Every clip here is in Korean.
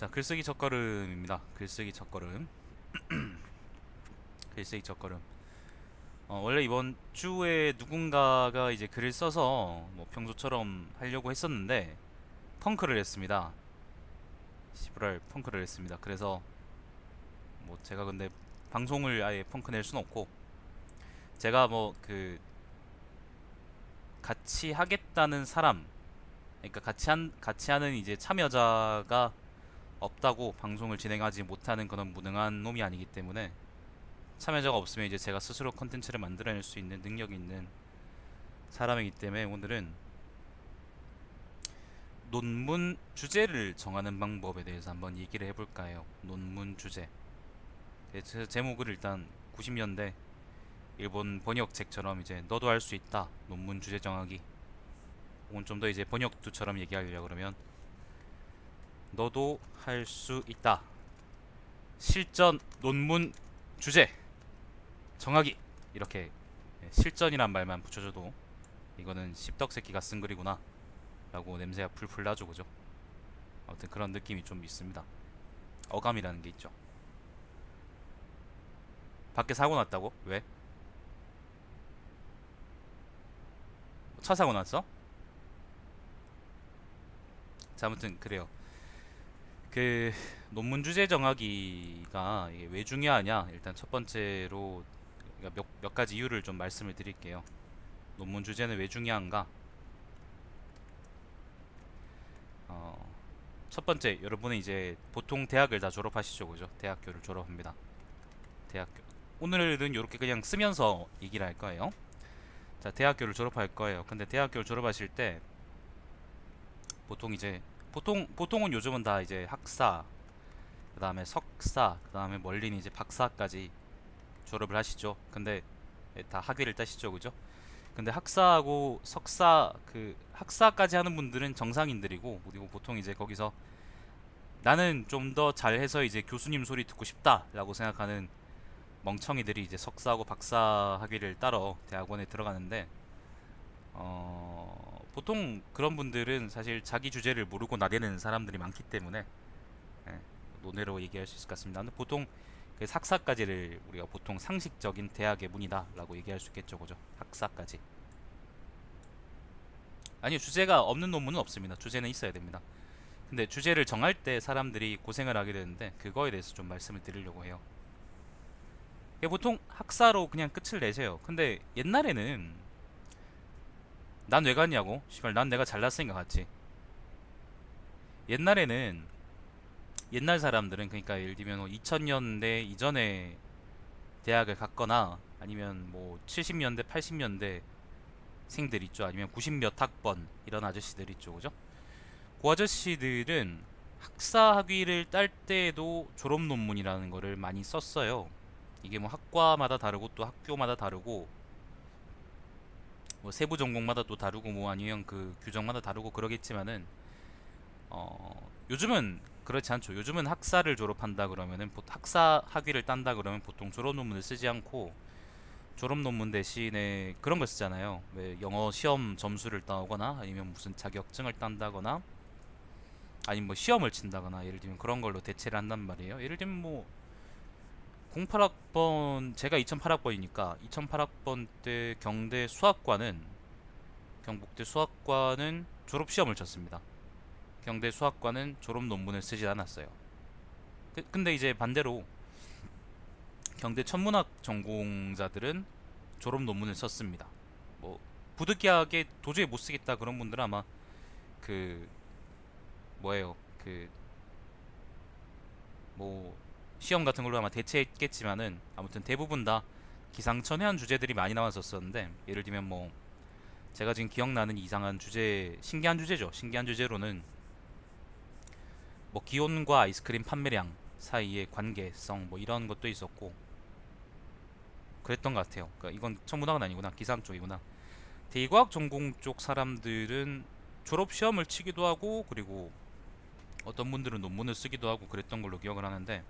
자, 글쓰기 첫걸음입니다. 글쓰기 첫걸음. 글쓰기 첫걸음. 원래 이번 주에 누군가가 이제 글을 써서 뭐 평소처럼 하려고 했었는데 펑크를 했습니다. 시브랄 펑크를 했습니다. 그래서 뭐 제가 근데 방송을 아예 펑크 낼 순 없고, 제가 뭐 그 같이 하겠다는 사람, 그러니까 같이 하는 이제 참여자가 없다고 방송을 진행하지 못하는 그런 무능한 놈이 아니기 때문에, 참여자가 없으면 이제 제가 스스로 컨텐츠를 만들어낼 수 있는 능력이 있는 사람이기 때문에, 오늘은 논문 주제를 정하는 방법에 대해서 한번 얘기를 해볼까 해요. 논문 주제. 제목을 일단 90년대 일본 번역책처럼 이제 너도 할 수 있다 논문 주제 정하기, 혹은 좀 더 이제 번역두처럼 얘기하려고 그러면 너도 할 수 있다 실전 논문 주제 정하기, 이렇게 실전이란 말만 붙여줘도 이거는 십덕새끼가 쓴 글이구나 라고 냄새가 풀풀 나죠, 그죠? 아무튼 그런 느낌이 좀 있습니다. 어감이라는 게 있죠. 밖에 사고 났다고? 왜? 차 사고 났어? 자, 아무튼 그래요. 그 논문 주제 정하기가 이게 왜 중요하냐, 일단 첫 번째로 그러니까 몇 가지 이유를 좀 말씀을 드릴게요. 논문 주제는 왜 중요한가? 어, 첫 번째, 여러분은 이제 보통 대학을 다 졸업하시죠, 그죠? 대학교를 졸업합니다. 대학교. 오늘은 이렇게 그냥 쓰면서 얘기를 할 거예요. 자, 대학교를 졸업할 거예요. 근데 대학교를 졸업하실 때 보통 이제 보통은 요즘은 다 이제 학사, 그 다음에 석사, 그 다음에 멀리는 이제 박사까지 졸업을 하시죠. 근데 다 학위를 따시죠, 그죠? 근데 학사하고 석사, 그 학사까지 하는 분들은 정상인들이고, 그리고 보통 이제 거기서 나는 좀 더 잘해서 이제 교수님 소리 듣고 싶다라고 생각하는 멍청이들이 이제 석사하고 박사 학위를 따러 대학원에 들어가는데, 보통 그런 분들은 사실 자기 주제를 모르고 나대는 사람들이 많기 때문에 예, 논외로 얘기할 수 있을 것 같습니다. 근데 보통 그 학사까지를 우리가 보통 상식적인 대학의 문이다라고 얘기할 수 있겠죠, 그죠? 학사까지. 아니요, 주제가 없는 논문은 없습니다. 주제는 있어야 됩니다. 근데 주제를 정할 때 사람들이 고생을 하게 되는데, 그거에 대해서 좀 말씀을 드리려고 해요. 이게 보통 학사로 그냥 끝을 내세요. 근데 옛날에는 난 왜 갔냐고? 시발, 난 내가 잘났으니까 갔지. 옛날에는, 옛날 사람들은, 그러니까 예를 들면 2000년대 이전에 대학을 갔거나 아니면 뭐 70년대 80년대 생들 있죠, 아니면 90 몇 학번 이런 아저씨들 있죠, 그죠? 그 아저씨들은 학사 학위를 딸 때에도 졸업 논문이라는 거를 많이 썼어요. 이게 뭐 학과마다 다르고 또 학교마다 다르고 뭐 세부 전공마다 또 다르고 뭐 아니면 그 규정마다 다르고 그러겠지만은, 요즘은 그렇지 않죠. 요즘은 학사를 졸업한다 그러면은 학사 학위를 딴다 그러면 보통 졸업 논문을 쓰지 않고 졸업 논문 대신에 그런 걸 쓰잖아요. 왜 영어 시험 점수를 따오거나 아니면 무슨 자격증을 딴다거나 아니면 뭐 시험을 친다거나, 예를 들면 그런 걸로 대체를 한단 말이에요. 예를 들면 뭐 08학번, 제가 2008학번이니까 2008학번 때 경북대 수학과는 졸업 시험을 쳤습니다. 경대 수학과는 졸업 논문을 쓰지 않았어요. 근데 이제 반대로 경대 천문학 전공자들은 졸업 논문을 썼습니다. 뭐 부득이하게 도저히 못 쓰겠다 그런 분들은 아마 그 뭐예요, 그 뭐 시험 같은 걸로 아마 대체했겠지만은, 아무튼 대부분 다 기상천외한 주제들이 많이 나왔었었는데, 예를 들면 뭐 제가 지금 기억나는 이상한 주제, 신기한 주제죠. 신기한 주제로는 뭐 기온과 아이스크림 판매량 사이의 관계성 뭐 이런 것도 있었고 그랬던 것 같아요. 그러니까 이건 천문학은 아니구나, 기상 쪽이구나. 대과학 전공 쪽 사람들은 졸업 시험을 치기도 하고, 그리고 어떤 분들은 논문을 쓰기도 하고 그랬던 걸로 기억을 하는데,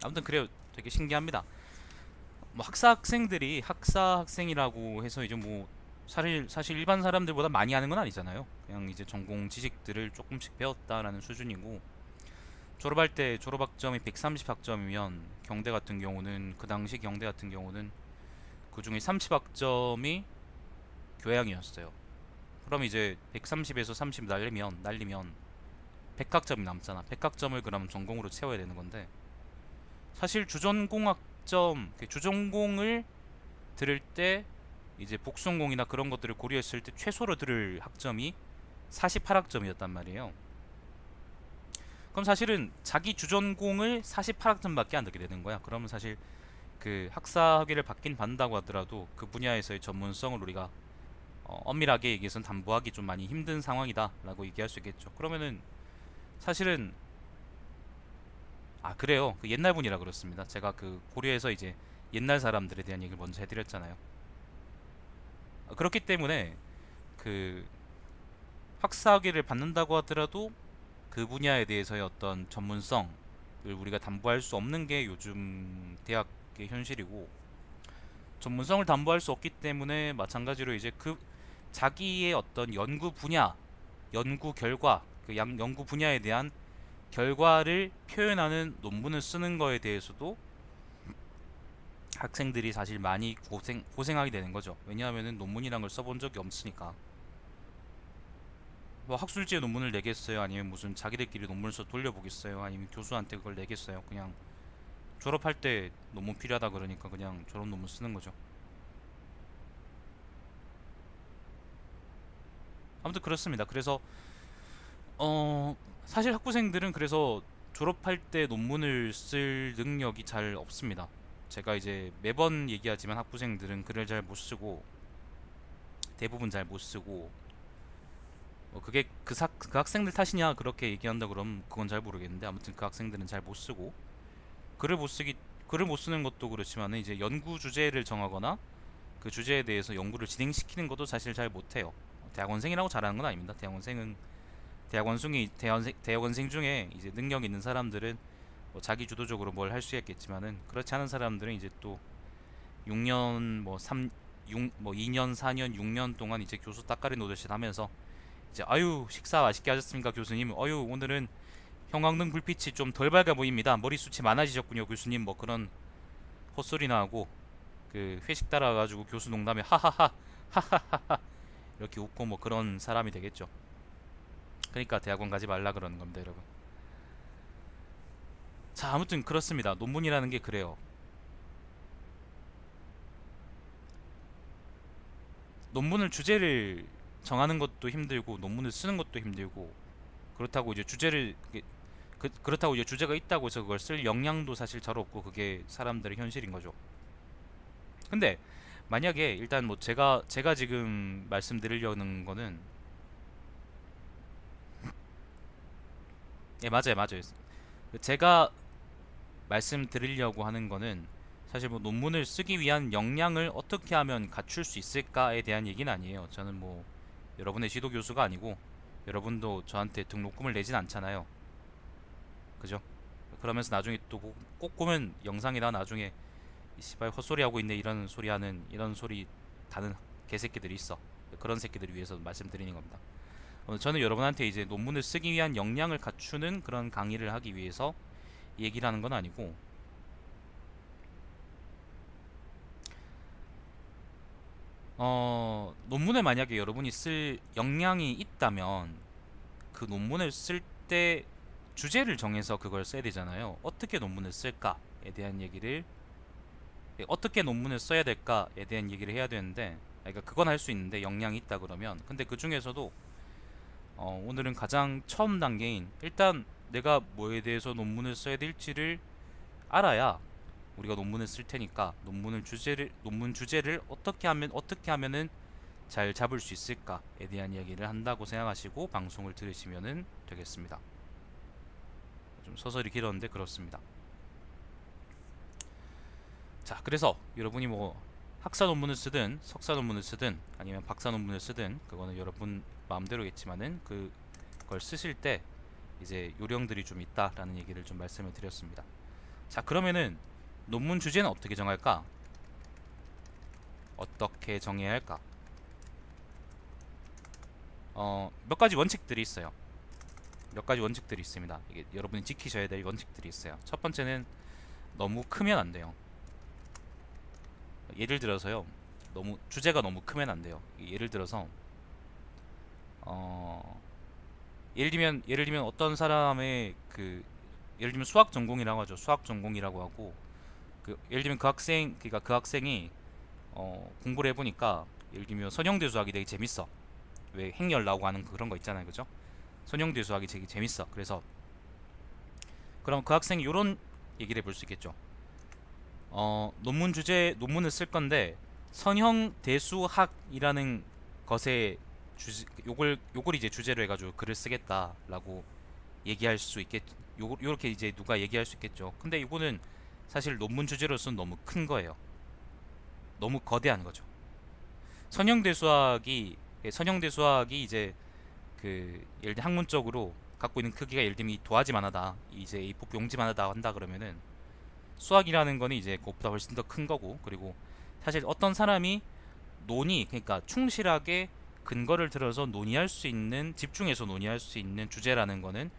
아무튼 그래요. 되게 신기합니다. 뭐 학사 학생들이 학사 학생이라고 해서 이제 뭐 사실 일반 사람들보다 많이 하는 건 아니잖아요. 그냥 이제 전공 지식들을 조금씩 배웠다라는 수준이고, 졸업할 때 졸업학점이 130학점이면 경대 같은 경우는 그 당시 경대 같은 경우는 그 중에 30학점이 교양이었어요. 그럼 이제 130에서 30 날리면 100학점이 남잖아. 100학점을 그럼 전공으로 채워야 되는 건데 사실 주전공학점 주전공을 들을 때 이제 복수전공이나 그런 것들을 고려했을 때 최소로 들을 학점이 48학점이었단 말이에요. 그럼 사실은 자기 주전공을 48학점밖에 안 듣게 되는 거야. 그러면 사실 그 학사 학위를 받긴 받는다고 하더라도 그 분야에서의 전문성을 우리가 엄밀하게 얘기해서는 담보하기 좀 많이 힘든 상황이다라고 얘기할 수 있겠죠. 그러면은 사실은 그래요. 그 옛날 분이라 그렇습니다. 제가 그 고려해서 이제 옛날 사람들에 대한 얘기를 먼저 해드렸잖아요. 그렇기 때문에 그 학사학위를 받는다고 하더라도 그 분야에 대해서의 어떤 전문성을 우리가 담보할 수 없는 게 요즘 대학의 현실이고 전문성을 담보할 수 없기 때문에 마찬가지로 이제 그 자기의 어떤 연구 분야, 연구 결과, 연구 분야에 대한 결과를 표현하는 논문을 쓰는 거에 대해서도 학생들이 사실 많이 고생하게 되는 거죠. 왜냐하면은 논문이란 걸 써본 적이 없으니까. 뭐 학술지에 논문을 내겠어요? 아니면 무슨 자기들끼리 논문을 써 돌려보겠어요? 아니면 교수한테 그걸 내겠어요? 그냥 졸업할 때 논문 필요하다 그러니까 그냥 졸업 논문 쓰는 거죠. 아무튼 그렇습니다. 그래서 사실 학부생들은 그래서 졸업할 때 논문을 쓸 능력이 잘 없습니다. 제가 이제 매번 얘기하지만 학부생들은 글을 잘 못 쓰고 대부분 잘 못 쓰고 그게 그 학생들 탓이냐 그렇게 얘기한다 그러면 그건 잘 모르겠는데 아무튼 그 학생들은 잘 못 쓰고 글을 못 쓰기 글을 못 쓰는 것도 그렇지만 이제 연구 주제를 정하거나 그 주제에 대해서 연구를 진행시키는 것도 사실 잘 못해요. 대학원생이라고 잘하는 건 아닙니다. 대학원생 중에 이제 능력 있는 사람들은 뭐 자기 주도적으로 뭘 할 수 있겠지만은 그렇지 않은 사람들은 이제 또 6년 뭐 2년 4년 6년 동안 이제 교수 따까리 노릇을 하면서 이제 아유 식사 맛있게 하셨습니까 교수님, 아유 오늘은 형광등 불빛이 좀 덜 밝아 보입니다, 머리숱이 많아지셨군요 교수님, 뭐 그런 헛소리나 하고 그 회식 따라가지고 교수 농담에 하하하 이렇게 웃고 뭐 그런 사람이 되겠죠. 그러니까 대학원 가지 말라 그러는 겁니다 여러분. 자 아무튼 그렇습니다. 논문이라는 게 그래요. 논문을 주제를 정하는 것도 힘들고 논문을 쓰는 것도 힘들고 그렇다고 이제 그렇다고 이제 주제가 있다고 해서 그걸 쓸 역량도 사실 잘 없고 그게 사람들의 현실인 거죠. 근데 만약에 일단 뭐 제가 지금 말씀드리려는 거는 예 맞아요. 제가 말씀드리려고 하는 거는 사실 뭐 논문을 쓰기 위한 역량을 어떻게 하면 갖출 수 있을까에 대한 얘기는 아니에요. 저는 뭐 여러분의 지도 교수가 아니고 여러분도 저한테 등록금을 내진 않잖아요. 그죠? 그러면서 나중에 또 꼭 보면 영상이나 나중에 이 씨발 헛소리 하고 있네 이런 소리 하는 이런 소리 다는 개새끼들이 있어. 그런 새끼들을 위해서 말씀드리는 겁니다. 저는 여러분한테 이제 논문을 쓰기 위한 역량을 갖추는 그런 강의를 하기 위해서 얘기를 하는 건 아니고 논문을 만약에 여러분이 쓸 역량이 있다면 그 논문을 쓸 때 주제를 정해서 그걸 써야 되잖아요. 어떻게 논문을 쓸까에 대한 얘기를 어떻게 논문을 써야 될까에 대한 얘기를 해야 되는데 그러니까 그건 할 수 있는데 역량이 있다 그러면 근데 그 중에서도 오늘은 가장 처음 단계인 일단 내가 뭐에 대해서 논문을 써야 될지를 알아야 우리가 논문을 쓸 테니까 논문 주제를 어떻게 하면은 잘 잡을 수 있을까에 대한 이야기를 한다고 생각하시고 방송을 들으시면 되겠습니다. 좀 서설이 길었는데 그렇습니다. 자, 그래서 여러분이 뭐 학사 논문을 쓰든 석사 논문을 쓰든 아니면 박사 논문을 쓰든 그거는 여러분 마음대로겠지만은 그걸 쓰실 때 이제 요령들이 좀 있다라는 얘기를 좀 말씀을 드렸습니다. 자, 그러면은 논문 주제는 어떻게 정할까? 어떻게 정해야 할까? 몇 가지 원칙들이 있어요. 몇 가지 원칙들이 있습니다. 이게 여러분이 지키셔야 될 원칙들이 있어요. 첫 번째는 너무 크면 안 돼요. 예를 들어서요. 너무 주제가 너무 크면 안 돼요. 예를 들어서 어 예를 들면 어떤 사람의 그 예를 들면 수학 전공이라고 하죠. 수학 전공이라고 하고 그 예를 들면 그 학생 그러니까 그 학생이 공부를 해보니까 예를 들면 선형대 수학이 되게 재밌어. 왜 행렬 나오고 하는 그런 거 있잖아요, 그죠? 선형대 수학이 되게 재밌어. 그래서 그럼 그 학생이 이런 얘기를 해볼 수 있겠죠. 논문을 쓸 건데 선형대수학이라는 것에 요걸 이제 주제로 해가지고 글을 쓰겠다라고 얘기할 수 있겠. 요렇게 이제 누가 얘기할 수 있겠죠. 근데 이거는 사실 논문 주제로서는 너무 큰 거예요. 너무 거대한 거죠. 선형대수학이 이제 그 예를 들면 학문적으로 갖고 있는 크기가 예를 들면 이 도화지만 하다, 이제 이 부피 용지만 하다 한다 그러면은 수학이라는 거는 이제 그것보다 훨씬 더 큰 거고, 그리고 사실 어떤 사람이 그러니까 충실하게 근거를 들어서 논의할 수 있는, 집중해서 논의할 수 있는 주제라는 거는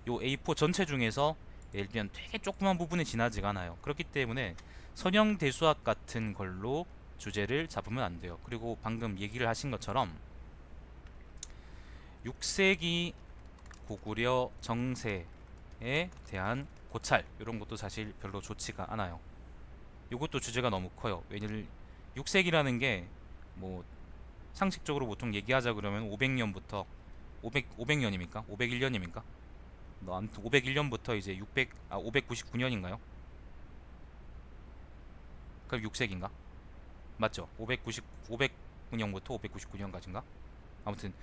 요 A4 전체 중에서 예를 들면 되게 조그만 부분에 지나지가 않아요. 그렇기 때문에 선형대수학 같은 걸로 주제를 잡으면 안 돼요. 그리고 방금 얘기를 하신 것처럼 6세기 고구려 정세에 대한 고찰 이런 것도 사실 별로 좋지가 않아요. 이것도 주제가 너무 커요. 왜냐면 6세기라는 게 뭐 상식적으로 보통 얘기하자 그러면 500년부터 500년입니까? 501년입니까? 아무튼 501년부터 이제 599년인가요? 그럼 6세기인가? 맞죠? 500년부터 599년까지인가? 아무튼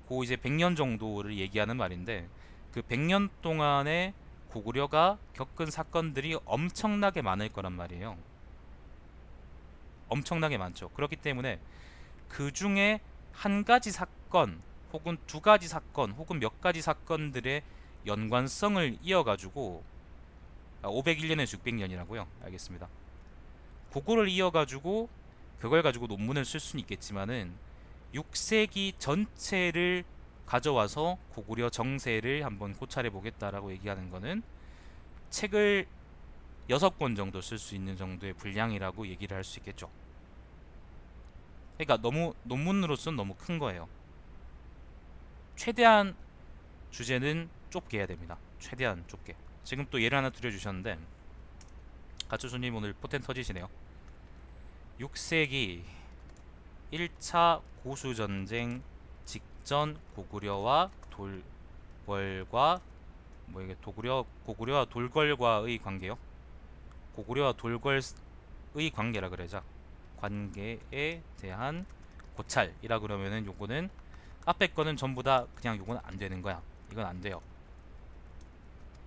그 이제 100년 정도를 얘기하는 말인데, 그 100년 동안에 고구려가 겪은 사건들이 엄청나게 많을 거란 말이에요. 엄청나게 많죠. 그렇기 때문에 그 중에 한 가지 사건 혹은 두 가지 사건 혹은 몇 가지 사건들의 연관성을 이어가지고 501년에서 600년이라고요. 알겠습니다. 그거를 이어가지고 그걸 가지고 논문을 쓸 수는 있겠지만은 6세기 전체를 가져와서 고구려 정세를 한번 고찰해 보겠다라고 얘기하는 거는 책을 6권 정도 쓸 수 있는 정도의 분량이라고 얘기를 할 수 있겠죠. 그러니까 너무 논문으로서는 너무 큰 거예요. 최대한 주제는 좁게 해야 됩니다. 최대한 좁게. 지금 또 예를 하나 들려주셨는데, 가츠수님 오늘 포텐 터지시네요. 6세기 1차 고수전쟁 직전 고구려와 돌궐과 뭐 이게 고구려와 돌궐과의 관계요. 고구려와 돌궐의 관계라 그러자. 관계에 대한 고찰이라 그러면은 요거는 앞에 거는 전부 다 그냥 요거는 안 되는 거야. 이건 안 돼요.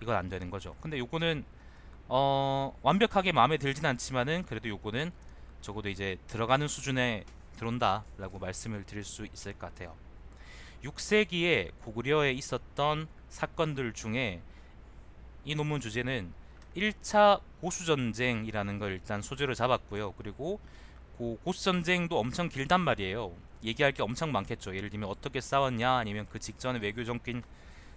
이건 안 되는 거죠. 근데 요거는 완벽하게 마음에 들진 않지만은 그래도 요거는 적어도 이제 들어가는 수준에 들어온다라고 말씀을 드릴 수 있을 것 같아요. 6세기에 고구려에 있었던 사건들 중에 이 논문 주제는 1차 고수전쟁이라는 걸 일단 소재로 잡았고요. 그리고 그 고수전쟁도 엄청 길단 말이에요. 얘기할 게 엄청 많겠죠. 예를 들면 어떻게 싸웠냐, 아니면 그 직전에 외교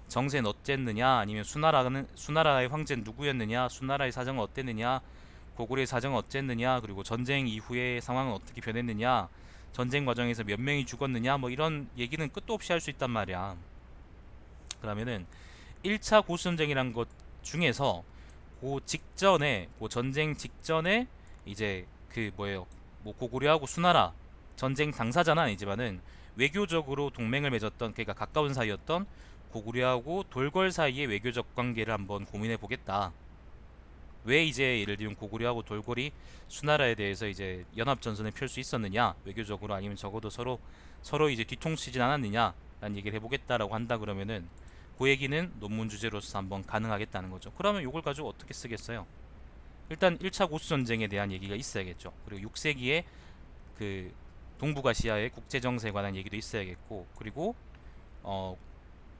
정세는 어땠느냐, 아니면 수나라의 황제는 누구였느냐, 수나라의 사정은 어땠느냐, 고구려의 사정은 어땠느냐, 그리고 전쟁 이후의 상황은 어떻게 변했느냐, 전쟁 과정에서 몇 명이 죽었느냐, 뭐 이런 얘기는 끝도 없이 할 수 있단 말이야. 그러면은 1차 고수전쟁이란 것 중에서 그 전쟁 직전에 이제 그 뭐예요, 뭐 고구려하고 수나라 전쟁 당사자는 아니지만은 외교적으로 동맹을 맺었던, 그러니까 가까운 사이였던 고구려하고 돌궐 사이의 외교적 관계를 한번 고민해 보겠다. 왜 이제 예를 들면 고구려하고 돌궐이 수나라에 대해서 이제 연합 전선을 펼 수 있었느냐, 외교적으로, 아니면 적어도 서로 이제 뒤통수지진 않았느냐 라는 얘기를 해보겠다라고 한다 그러면은 그 얘기는 논문 주제로서 한번 가능하겠다는 거죠. 그러면 이걸 가지고 어떻게 쓰겠어요? 일단 1차 고수전쟁에 대한 얘기가 있어야겠죠. 그리고 6세기에 그 동북아시아의 국제정세에 관한 얘기도 있어야겠고, 그리고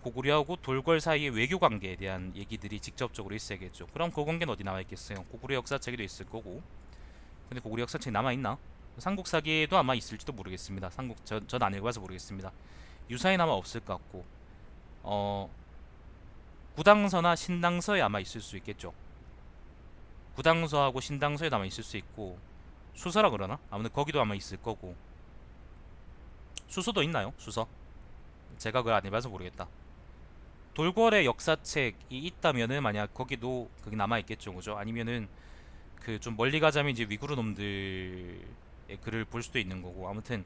고구려하고 돌궐 사이의 외교 관계에 대한 얘기들이 직접적으로 있어야겠죠. 그럼 그 관계는 어디 나와 있겠어요? 고구려 역사책에도 있을 거고. 근데 고구려 역사책 남아 있나? 삼국사기에도 아마 있을지도 모르겠습니다. 전 안 읽어봐서 모르겠습니다. 유사에는 아마 없을 것 같고, 구당서나 신당서에 아마 있을 수 있겠죠. 구당서하고 신당서에 아마 있을 수 있고, 수서라 그러나? 아무튼 거기도 아마 있을 거고. 수서도 있나요? 수서? 제가 그걸 안 해봐서 모르겠다. 돌궐의 역사책이 있다면은 만약 거기도 그게 남아 있겠죠, 그죠? 아니면은 그 좀 멀리 가자면 이제 위구르 놈들의 글을 볼 수도 있는 거고. 아무튼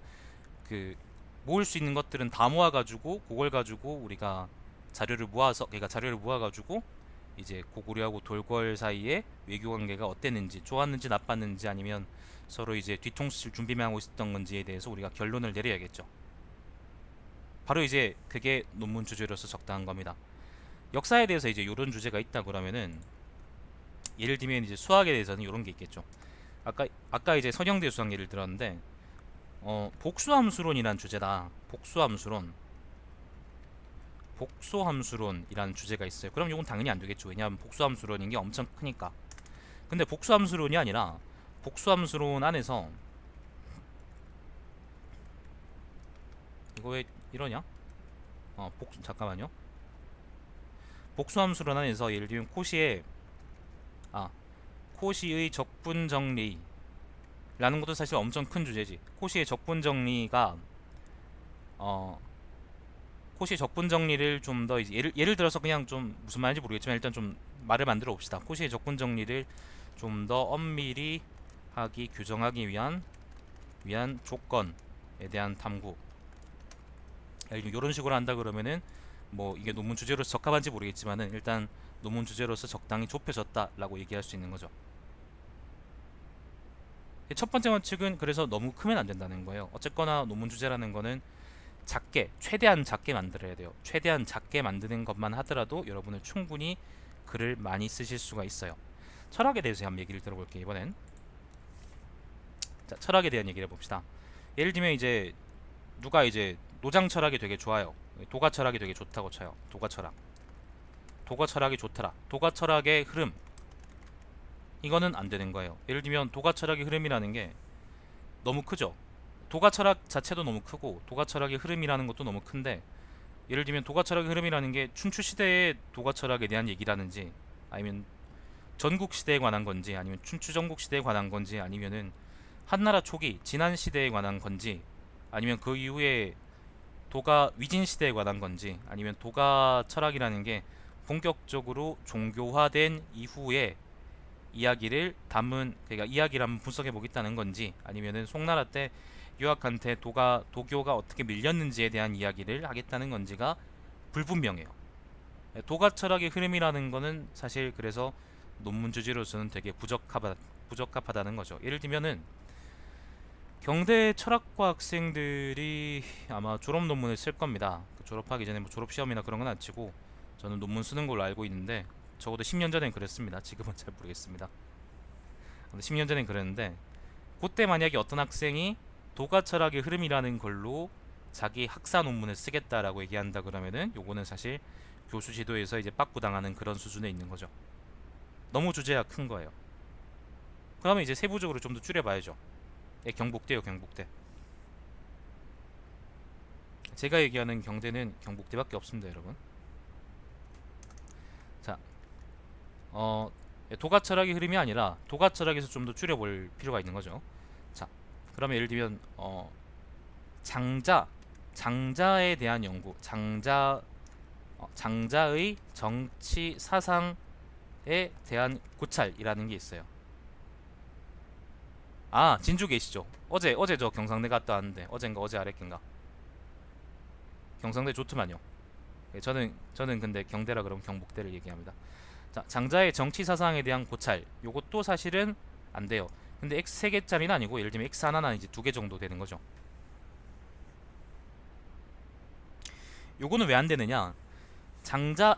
그 모을 수 있는 것들은 다 모아가지고 그걸 가지고 우리가 자료를 모아서, 그러니까 자료를 모아가지고 이제 고구려하고 돌궐 사이에 외교 관계가 어땠는지, 좋았는지 나빴는지, 아니면 서로 이제 뒤통수 칠 준비만 하고 있었던 건지에 대해서 우리가 결론을 내려야겠죠. 바로 이제 그게 논문 주제로서 적당한 겁니다. 역사에 대해서 이제 이런 주제가 있다 그러면은, 예를 들면 이제 수학에 대해서는 이런 게 있겠죠. 아까 이제 선형대 수학 예를 들었는데, 복수함수론이란 주제다. 복수함수론이라는 주제가 있어요. 그럼 이건 당연히 안 되겠죠. 왜냐하면 복수함수론인 게 엄청 크니까. 근데 복수함수론이 아니라, 복수함수론 안에서, 이거 왜 이러냐? 잠깐만요. 복수함수론 안에서 예를 들면 아 코시의 적분정리라는 것도 사실 엄청 큰 주제지. 코시의 적분정리가 코시의 적분정리를 좀 더 예를 들어서, 그냥 좀 무슨 말인지 모르겠지만 일단 좀 말을 만들어 봅시다. 코시의 적분정리를 좀 더 엄밀히 규정하기 위한 조건에 대한 탐구. 이런 식으로 한다 그러면은 뭐 이게 논문 주제로서 적합한지 모르겠지만은 일단 논문 주제로서 적당히 좁혀졌다라고 얘기할 수 있는 거죠. 첫 번째 원칙은 그래서 너무 크면 안 된다는 거예요. 어쨌거나 논문 주제라는 거는 최대한 작게 만들어야 돼요. 최대한 작게 만드는 것만 하더라도 여러분은 충분히 글을 많이 쓰실 수가 있어요. 철학에 대해서 한번 얘기를 들어볼게요. 이번엔 자, 철학에 대한 얘기를 해봅시다. 예를 들면 이제 누가 이제 노장 철학이 되게 좋아요. 도가 철학이 되게 좋다고 쳐요. 도가 철학이 좋더라. 도가 철학의 흐름, 이거는 안 되는 거예요. 예를 들면 도가 철학의 흐름이라는 게 너무 크죠. 도가 철학 자체도 너무 크고 도가 철학의 흐름이라는 것도 너무 큰데, 예를 들면 도가 철학의 흐름이라는 게 춘추 시대의 도가 철학에 대한 얘기라는지, 아니면 전국 시대에 관한 건지, 아니면 춘추 전국 시대에 관한 건지, 아니면은 한나라 초기 진안 시대에 관한 건지, 아니면 그 이후에 도가 위진 시대에 관한 건지, 아니면 도가 철학이라는 게 본격적으로 종교화된 이후에 이야기를 담은, 그러니까 이야기를 한번 분석해 보겠다는 건지, 아니면은 송나라 때 유학한테 도교가 어떻게 밀렸는지에 대한 이야기를 하겠다는 건지가 불분명해요. 도가 철학의 흐름이라는 거는 사실 그래서 논문 주제로서는 되게 부적합하다는 거죠. 예를 들면은 경대 철학과 학생들이 아마 졸업 논문을 쓸 겁니다. 졸업하기 전에 뭐 졸업 시험이나 그런 건 안 치고 저는 논문 쓰는 걸로 알고 있는데, 적어도 10년 전엔 그랬습니다. 지금은 잘 모르겠습니다. 10년 전엔 그랬는데, 그때 만약에 어떤 학생이 도가 철학의 흐름이라는 걸로 자기 학사 논문을 쓰겠다라고 얘기한다 그러면은 요거는 사실 교수 지도에서 이제 빠꾸당하는 그런 수준에 있는 거죠. 너무 주제가 큰 거예요. 그러면 이제 세부적으로 좀 더 줄여봐야죠. 경북대요, 경북대. 제가 얘기하는 경대는 경북대밖에 없습니다, 여러분. 자, 도가 철학의 흐름이 아니라 도가 철학에서 좀 더 줄여볼 필요가 있는 거죠. 자, 그러면 예를 들면 장자에 대한 연구, 장자의 정치 사상에 대한 고찰이라는 게 있어요. 아, 진주 계시죠? 어제 저 경상대 갔다 왔는데, 어젠가 어제 아랫겐가 경상대 좋더만요. 예, 저는 근데 경대라 그러면 경북대를 얘기합니다. 자, 장자의 정치 사상에 대한 고찰, 요것도 사실은 안 돼요. 근데 x 3개짜리는 아니고, 예를 들면 x 하나나 이제 2개 정도 되는 거죠. 요거는 왜 안 되느냐?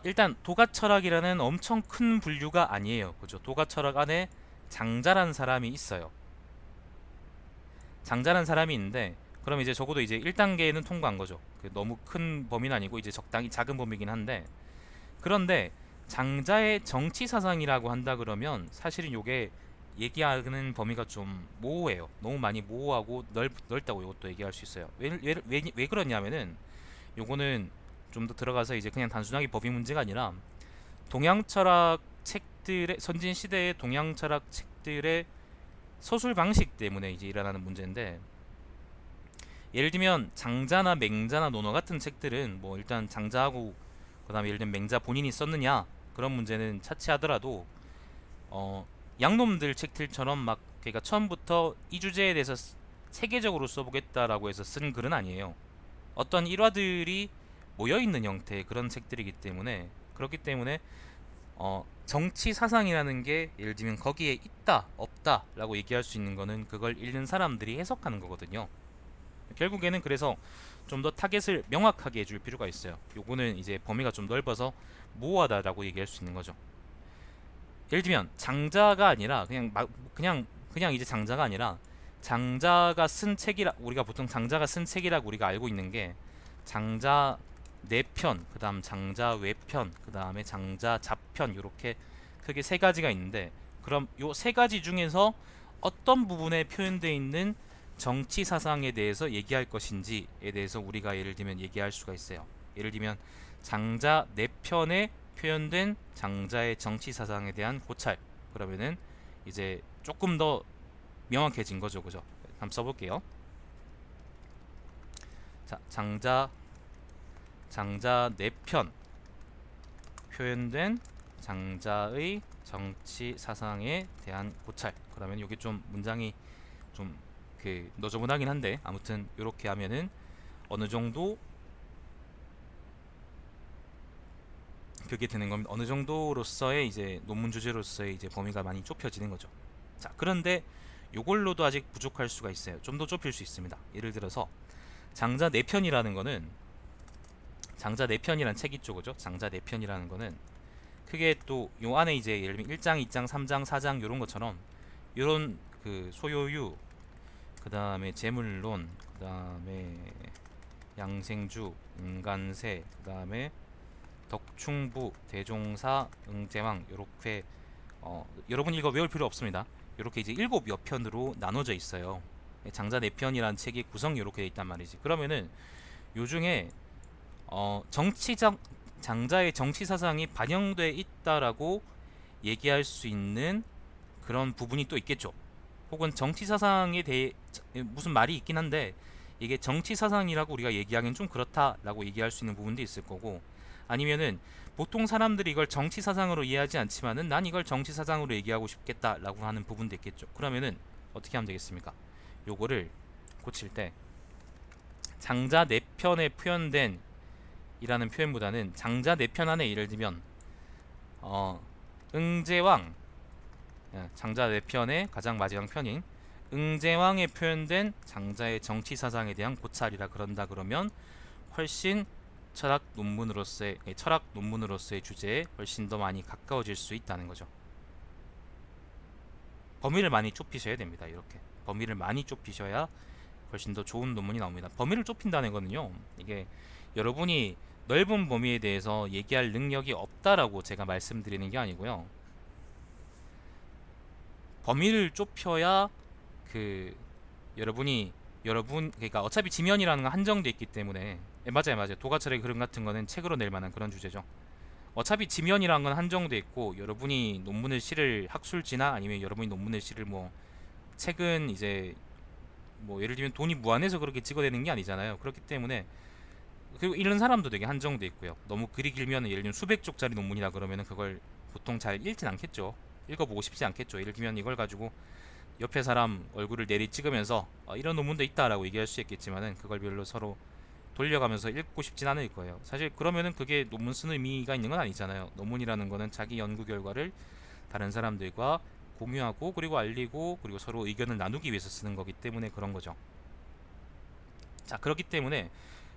일단 도가 철학이라는 엄청 큰 분류가 아니에요. 그죠? 도가 철학 안에 장자란 사람이 있어요. 장자란 사람이 있는데, 그럼 이제 적어도 이제 1단계는 통과한 거죠. 너무 큰 범위는 아니고 이제 적당히 작은 범위긴 한데, 그런데 장자의 정치 사상이라고 한다 그러면 사실은 요게 얘기하는 범위가 좀 모호해요. 너무 많이 모호하고 넓다고 이것도 얘기할 수 있어요. 왜 그러냐면은, 요거는 좀 더 들어가서 이제 그냥 단순하게 법이 문제가 아니라, 동양 철학 책들의 선진 시대의 동양 철학 책들의 서술 방식 때문에 이제 일어나는 문제인데, 예를 들면 장자나 맹자나 논어 같은 책들은 뭐 일단 장자하고 그다음에 예를 들면 맹자 본인이 썼느냐 그런 문제는 차치하더라도 어 양놈들 책들처럼 막 그러니까 처음부터 이 주제에 대해서 세계적으로 써보겠다라고 해서 쓴 글은 아니에요. 어떤 일화들이 모여 있는 형태의 그런 책들이기 때문에, 그렇기 때문에 정치 사상이라는 게 예를 들면 거기에 있다 없다라고 얘기할 수 있는 거는 그걸 읽는 사람들이 해석하는 거거든요. 결국에는 그래서 좀 더 타겟을 명확하게 해줄 필요가 있어요. 요거는 이제 범위가 좀 넓어서 모호하다라고 얘기할 수 있는 거죠. 예를 들면 장자가 아니라 그냥 이제 장자가 아니라 장자가 쓴 책이라, 우리가 보통 장자가 쓴 책이라고 우리가 알고 있는 게 장자 내편, 그다음 장자 외편, 그다음에 장자 잡편, 요렇게 크게 세 가지가 있는데, 그럼 요 세 가지 중에서 어떤 부분에 표현되어 있는 정치 사상에 대해서 얘기할 것인지에 대해서 우리가 예를 들면 얘기할 수가 있어요. 예를 들면 장자 내편에 표현된 장자의 정치 사상에 대한 고찰, 그러면은 이제 조금 더 명확해진 거죠, 그죠? 한번 써볼게요. 자, 장자 내편 표현된 장자의 정치 사상에 대한 고찰. 그러면 여기 좀 문장이 좀 너저분하긴 한데, 아무튼 이렇게 하면은 어느 정도 그게 되는 겁니다. 어느 정도로서의 이제 논문 주제로서의 이제 범위가 많이 좁혀지는 거죠. 자, 그런데 요걸로도 아직 부족할 수가 있어요. 좀 더 좁힐 수 있습니다. 예를 들어서 장자 내편이라는 거는, 장자 내편이란 책 있죠, 그죠? 장자 내편이라는 거는 크게 또 요 안에 이제 예를 들면 1장, 2장, 3장, 4장 요런 것처럼 요런 그 소요유, 그 다음에 재물론, 그 다음에 양생주, 인간세, 그 다음에 덕충부, 대종사, 응제왕, 요렇게 여러분 이거 외울 필요 없습니다. 요렇게 이제 7여편으로 나눠져 있어요. 장자 내편이라는 책이 구성이 요렇게 돼 있단 말이지. 그러면은 요 중에 장자의 정치 사상이 반영돼 있다라고 얘기할 수 있는 그런 부분이 또 있겠죠. 혹은 정치 사상에 대해 무슨 말이 있긴 한데, 이게 정치 사상이라고 우리가 얘기하기는 좀 그렇다라고 얘기할 수 있는 부분도 있을 거고, 아니면은 보통 사람들이 이걸 정치 사상으로 이해하지 않지만은 난 이걸 정치 사상으로 얘기하고 싶겠다라고 하는 부분도 있겠죠. 그러면은 어떻게 하면 되겠습니까? 요거를 고칠 때 장자 내편에 표현된 이라는 표현보다는 장자 내편 안에 예를 들면 응제왕, 장자 내편의 가장 마지막 편인 응제왕에 표현된 장자의 정치 사상에 대한 고찰이라 그런다 그러면 훨씬 철학 논문으로서의 주제에 훨씬 더 많이 가까워질 수 있다는 거죠. 범위를 많이 좁히셔야 됩니다. 이렇게 범위를 많이 좁히셔야 훨씬 더 좋은 논문이 나옵니다. 범위를 좁힌다는 거는요, 이게 여러분이 넓은 범위에 대해서 얘기할 능력이 없다라고 제가 말씀드리는 게 아니고요. 범위를 좁혀야 여러분 그러니까 어차피 지면이라는 건 한정돼 있기 때문에, 맞아요. 도가철의 흐름 같은 거는 책으로 낼 만한 그런 주제죠. 어차피 지면이라는 건 한정돼 있고, 여러분이 논문을 실을 학술지나 아니면 여러분이 논문을 실을 뭐 책은 이제 뭐 예를 들면 돈이 무한해서 그렇게 찍어내는 게 아니잖아요. 그렇기 때문에, 그리고 읽는 사람도 되게 한정돼 있고요. 너무 글이 길면 예를 들면 수백 쪽짜리 논문이라 그러면은 그걸 보통 잘 읽진 않겠죠. 읽어보고 싶지 않겠죠. 예를 들면 이걸 가지고 옆에 사람 얼굴을 내리 찍으면서 이런 논문도 있다라고 얘기할 수 있겠지만은 그걸 별로 서로 돌려가면서 읽고 싶진 않을 거예요. 사실 그러면은 그게 논문 쓰는 의미가 있는 건 아니잖아요. 논문이라는 거는 자기 연구 결과를 다른 사람들과 공유하고 그리고 알리고 그리고 서로 의견을 나누기 위해서 쓰는 거기 때문에 그런 거죠. 자, 그렇기 때문에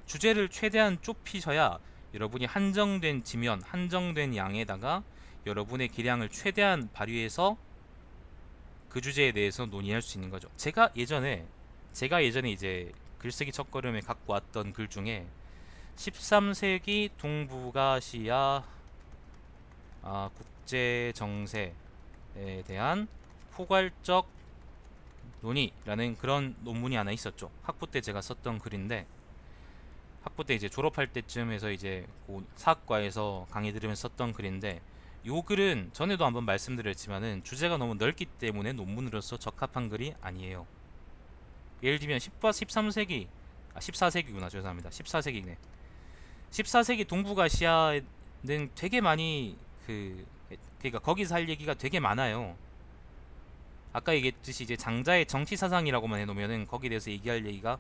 주제를 최대한 좁히셔야 여러분이 한정된 지면, 한정된 양에다가 여러분의 기량을 최대한 발휘해서 그 주제에 대해서 논의할 수 있는 거죠. 제가 예전에 이제 글쓰기 첫걸음에 갖고 왔던 글 중에 13세기 동북아시아 국제 정세에 대한 포괄적 논의라는 그런 논문이 하나 있었죠. 학부 때 제가 썼던 글인데, 학부 때 이제 졸업할 때쯤에서 이제 사학과에서 강의 들으면서 썼던 글인데, 요 글은 전에도 한번 말씀드렸지만은 주제가 너무 넓기 때문에 논문으로서 적합한 글이 아니에요. 예를 들면 13세기 14세기구나 죄송합니다. 14세기네. 14세기 동북아시아는 되게 많이 그러니까 거기서 할 얘기가 되게 많아요. 아까 얘기했듯이 이제 장자의 정치 사상이라고만 해놓으면은 거기에 대해서 할 얘기가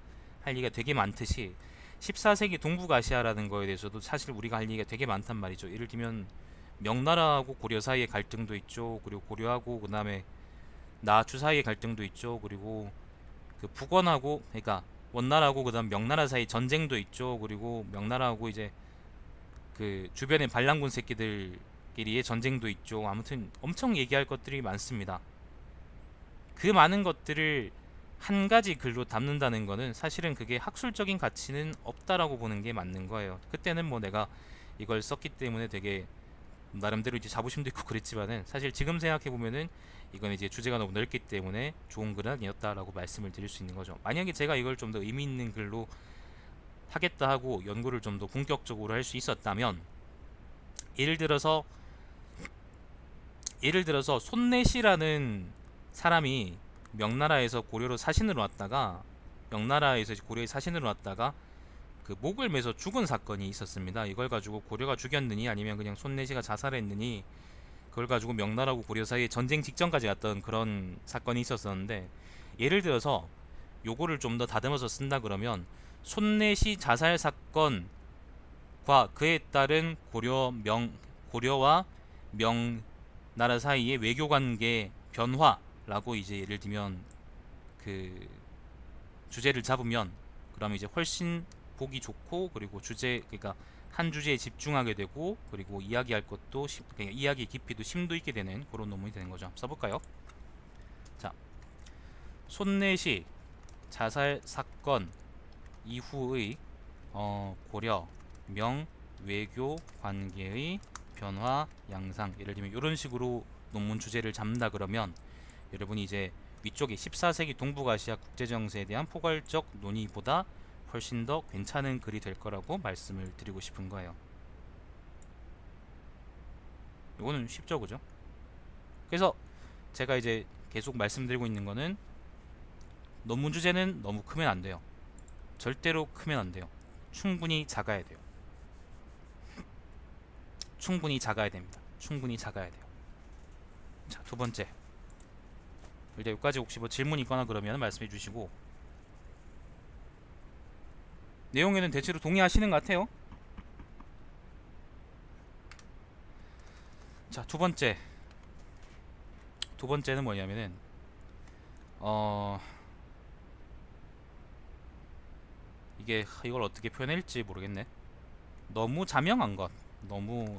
되게 많듯이 14세기 동북아시아라는 거에 대해서도 사실 우리가 할 얘기가 되게 많단 말이죠. 예를 들면 명나라하고 고려 사이의 갈등도 있죠. 그리고 고려하고 그다음에 나chu 사이의 갈등도 있죠. 그리고 그 북원하고 그러니까 원나라하고 그다음 명나라 사이 전쟁도 있죠. 그리고 명나라하고 이제 그 주변의 반란군 새끼들끼리의 전쟁도 있죠. 아무튼 엄청 얘기할 것들이 많습니다. 그 많은 것들을 한 가지 글로 담는다는 거는 사실은 그게 학술적인 가치는 없다라고 보는 게 맞는 거예요. 그때는 뭐 내가 이걸 썼기 때문에 되게 나름대로 이제 자부심도 있고 그랬지만은 사실 지금 생각해 보면은 이건 이제 주제가 너무 넓기 때문에 좋은 글은 아니었다라고 말씀을 드릴 수 있는 거죠. 만약에 제가 이걸 좀 더 의미 있는 글로 하겠다 하고 연구를 좀 더 본격적으로 할 수 있었다면 예를 들어서 손내시라는 사람이 명나라에서 고려로 사신으로 왔다가 명나라에서 고려에 사신으로 왔다가 그 목을 매서 죽은 사건이 있었습니다. 이걸 가지고 고려가 죽였느니 아니면 그냥 손내시가 자살했느니 그걸 가지고 명나라하고 고려 사이에 전쟁 직전까지 갔던 그런 사건이 있었었는데 예를 들어서 요거를 좀 더 다듬어서 쓴다 그러면 손내시 자살 사건과 그에 따른 고려와 명나라 사이의 외교 관계 변화라고 이제 예를 들면 그 주제를 잡으면 그러면 이제 훨씬 보기 좋고 그리고 그러니까 한 주제에 집중하게 되고 그리고 이야기할 것도 그러니까 이야기 깊이도 심도 있게 되는 그런 논문이 되는 거죠. 써볼까요? 자, 손내시 자살 사건 이후의 고려 명 외교 관계의 변화 양상 예를 들면 이런 식으로 논문 주제를 잡는다 그러면 여러분이 이제 위쪽에 14세기 동북아시아 국제정세에 대한 포괄적 논의보다 훨씬 더 괜찮은 글이 될 거라고 말씀을 드리고 싶은 거예요. 이거는 쉽죠, 그죠? 그래서 제가 이제 계속 말씀드리고 있는 거는 논문 주제는 너무 크면 안 돼요. 절대로 크면 안 돼요. 충분히 작아야 돼요. 충분히 작아야 됩니다. 충분히 작아야 돼요. 자, 두 번째. 일단 여기까지 혹시 뭐 질문 있거나 그러면 말씀해 주시고 내용에는 대체로 동의하시는 것 같아요. 자, 두 번째는 뭐냐면은 이걸 어떻게 표현할지 모르겠네. 너무 자명한 것, 너무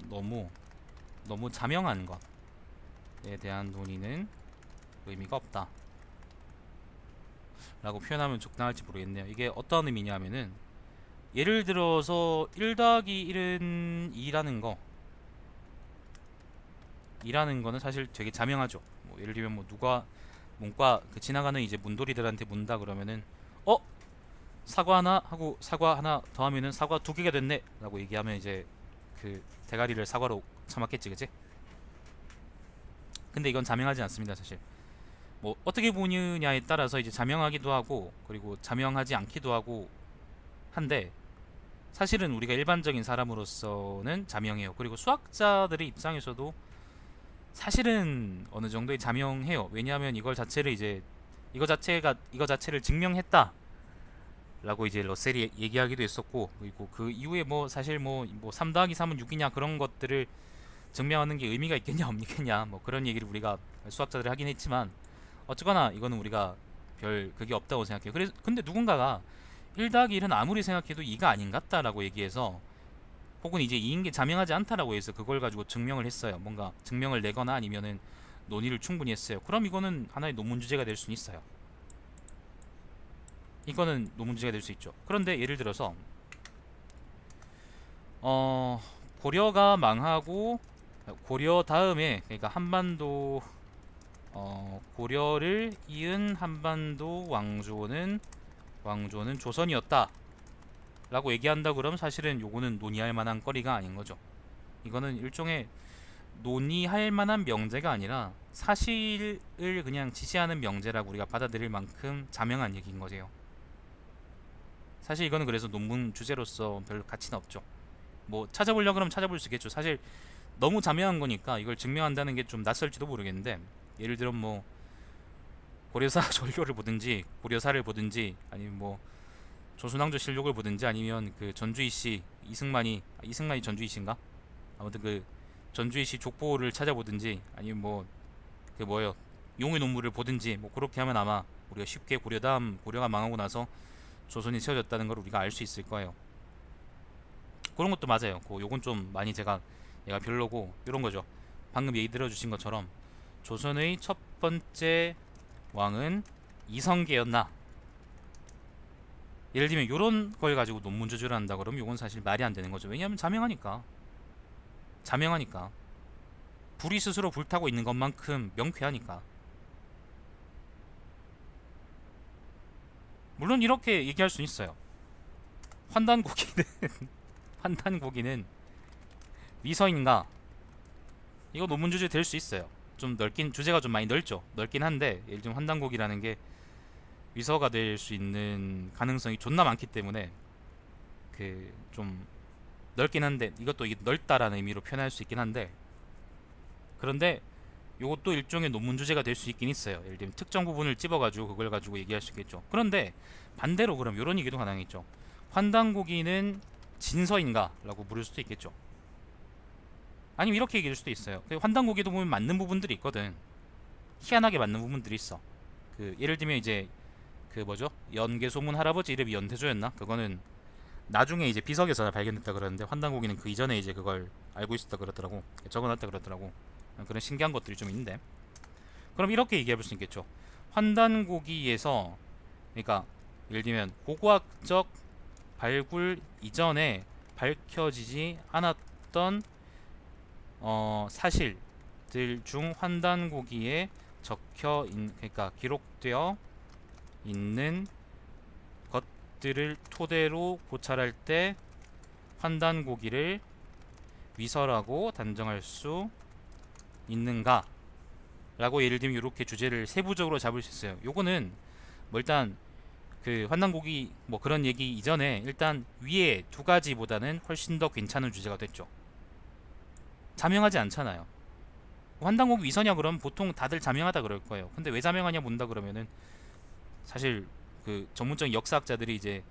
자명한 것에 대한 논의는 의미가 없다. 라고 표현하면 적당할지 모르겠네요. 이게 어떤 의미냐면은 예를 들어서 1 더하기 1은 2라는 거는 사실 되게 자명하죠. 뭐 예를 들면 뭐 누가 문과 지나가는 이제 문돌이들한테 문다 그러면은 사과 하나 하고 사과 하나 더하면은 사과 2개가 됐네 라고 얘기하면 이제 그 대가리를 사과로 쳐맞겠지, 그치? 근데 이건 자명하지 않습니다, 사실. 뭐 어떻게 보느냐에 따라서 이제 자명하기도 하고 그리고 자명하지 않기도 하고 한데 사실은 우리가 일반적인 사람으로서는 자명해요. 그리고 수학자들의 입장에서도 사실은 어느 정도의 자명해요. 왜냐하면 이거 자체를 증명했다 라고 이제 러셀이 얘기하기도 했었고 그리고 그 이후에 뭐 사실 뭐 3 더하기 3은 6이냐 그런 것들을 증명하는 게 의미가 있겠냐 없겠냐 뭐 그런 얘기를 우리가 수학자들이 하긴 했지만 어쨌거나 이거는 우리가 별 그게 없다고 생각해요. 그래서 근데 누군가가 1 더하기 1은 아무리 생각해도 2가 아닌 것 같다라고 얘기해서 혹은 이제 2인 게 자명하지 않다라고 해서 그걸 가지고 증명을 했어요. 뭔가 증명을 내거나 아니면은 논의를 충분히 했어요. 그럼 이거는 하나의 논문 주제가 될 수는 있어요. 이거는 논문 주제가 될 수 있죠. 그런데 예를 들어서 고려가 망하고 고려 다음에 그러니까 한반도 고려를 이은 한반도 왕조는 조선이었다 라고 얘기한다 그러면 사실은 요거는 논의할 만한 거리가 아닌 거죠. 이거는 일종의 논의할 만한 명제가 아니라 사실을 그냥 지시하는 명제라고 우리가 받아들일 만큼 자명한 얘기인 거죠. 사실 이거는 그래서 논문 주제로서 별 가치는 없죠. 뭐 찾아보려고 그러면 찾아볼 수 있겠죠. 사실 너무 자명한 거니까 이걸 증명한다는 게 좀 낯설지도 모르겠는데, 예를 들어 뭐 고려사 전료를 보든지 고려사를 보든지 아니면 뭐 조선왕조 실록을 보든지 아니면 그 전주희 씨 이승만이 전주희 씨인가? 아무튼 그 전주희 씨 족보를 찾아보든지 아니면 뭐 그 뭐예요, 용의 논문을 보든지 뭐 그렇게 하면 아마 우리가 쉽게 고려가 망하고 나서 조선이 세워졌다는 걸 우리가 알 수 있을 거예요. 그런 것도 맞아요. 요건 좀 많이 얘가 별로고 이런 거죠. 방금 얘기 들어주신 것처럼 조선의 첫 번째 왕은 이성계였나? 예를 들면 이런 걸 가지고 논문 저주를 한다 그러면 이건 사실 말이 안 되는 거죠. 왜냐하면 자명하니까 불이 스스로 불타고 있는 것만큼 명쾌하니까. 물론 이렇게 얘기할 수 있어요. 환단고기는 환단고기는 위서인가? 이거 논문 주제 될 수 있어요. 좀 넓긴, 주제가 좀 많이 넓긴 한데, 예를 들면 환단곡이라는 게 위서가 될 수 있는 가능성이 존나 많기 때문에 그 좀 넓긴 한데, 이것도 이게 넓다라는 의미로 표현할 수 있긴 한데, 그런데 이것도 일종의 논문 주제가 될 수 있긴 있어요. 예를 들면 특정 부분을 찝어가지고 그걸 가지고 얘기할 수 있겠죠. 그런데 반대로 그럼 이런 얘기도 가능하겠죠. 환단고기는 진서인가? 라고 물을 수도 있겠죠. 아니면 이렇게 얘기할 수도 있어요. 그 환단고기도 보면 맞는 부분들이 있거든. 희한하게 맞는 부분들이 있어. 그 예를 들면 이제 그 뭐죠? 연개소문 할아버지 이름이 연태조였나? 그거는 나중에 이제 비석에서 발견됐다 그러는데, 환단고기는 그 이전에 이제 그걸 알고 있었다 그러더라고. 적어놨다 그러더라고. 그런 신기한 것들이 좀 있는데, 그럼 이렇게 얘기해 볼 수 있겠죠. 환단고기에서, 그러니까 예를 들면 고고학적 발굴 이전에 밝혀지지 않았던 사실들 중 환단고기에 그러니까 기록되어 있는 것들을 토대로 고찰할 때 환단고기를 위서라고 단정할 수 있는가? 라고 예를 들면 이렇게 주제를 세부적으로 잡을 수 있어요. 요거는 뭐 일단 그 환단고기 뭐 그런 얘기 이전에 일단 위에 두 가지보다는 훨씬 더 괜찮은 주제가 됐죠. 자명하지 않잖아요. 환단고기 위서냐 그러면 보통 다들 자명하다 그럴 거예요. 근데 왜 자명하냐 묻는다 그러면은 사실 그 전문적인 역사학자들이 이제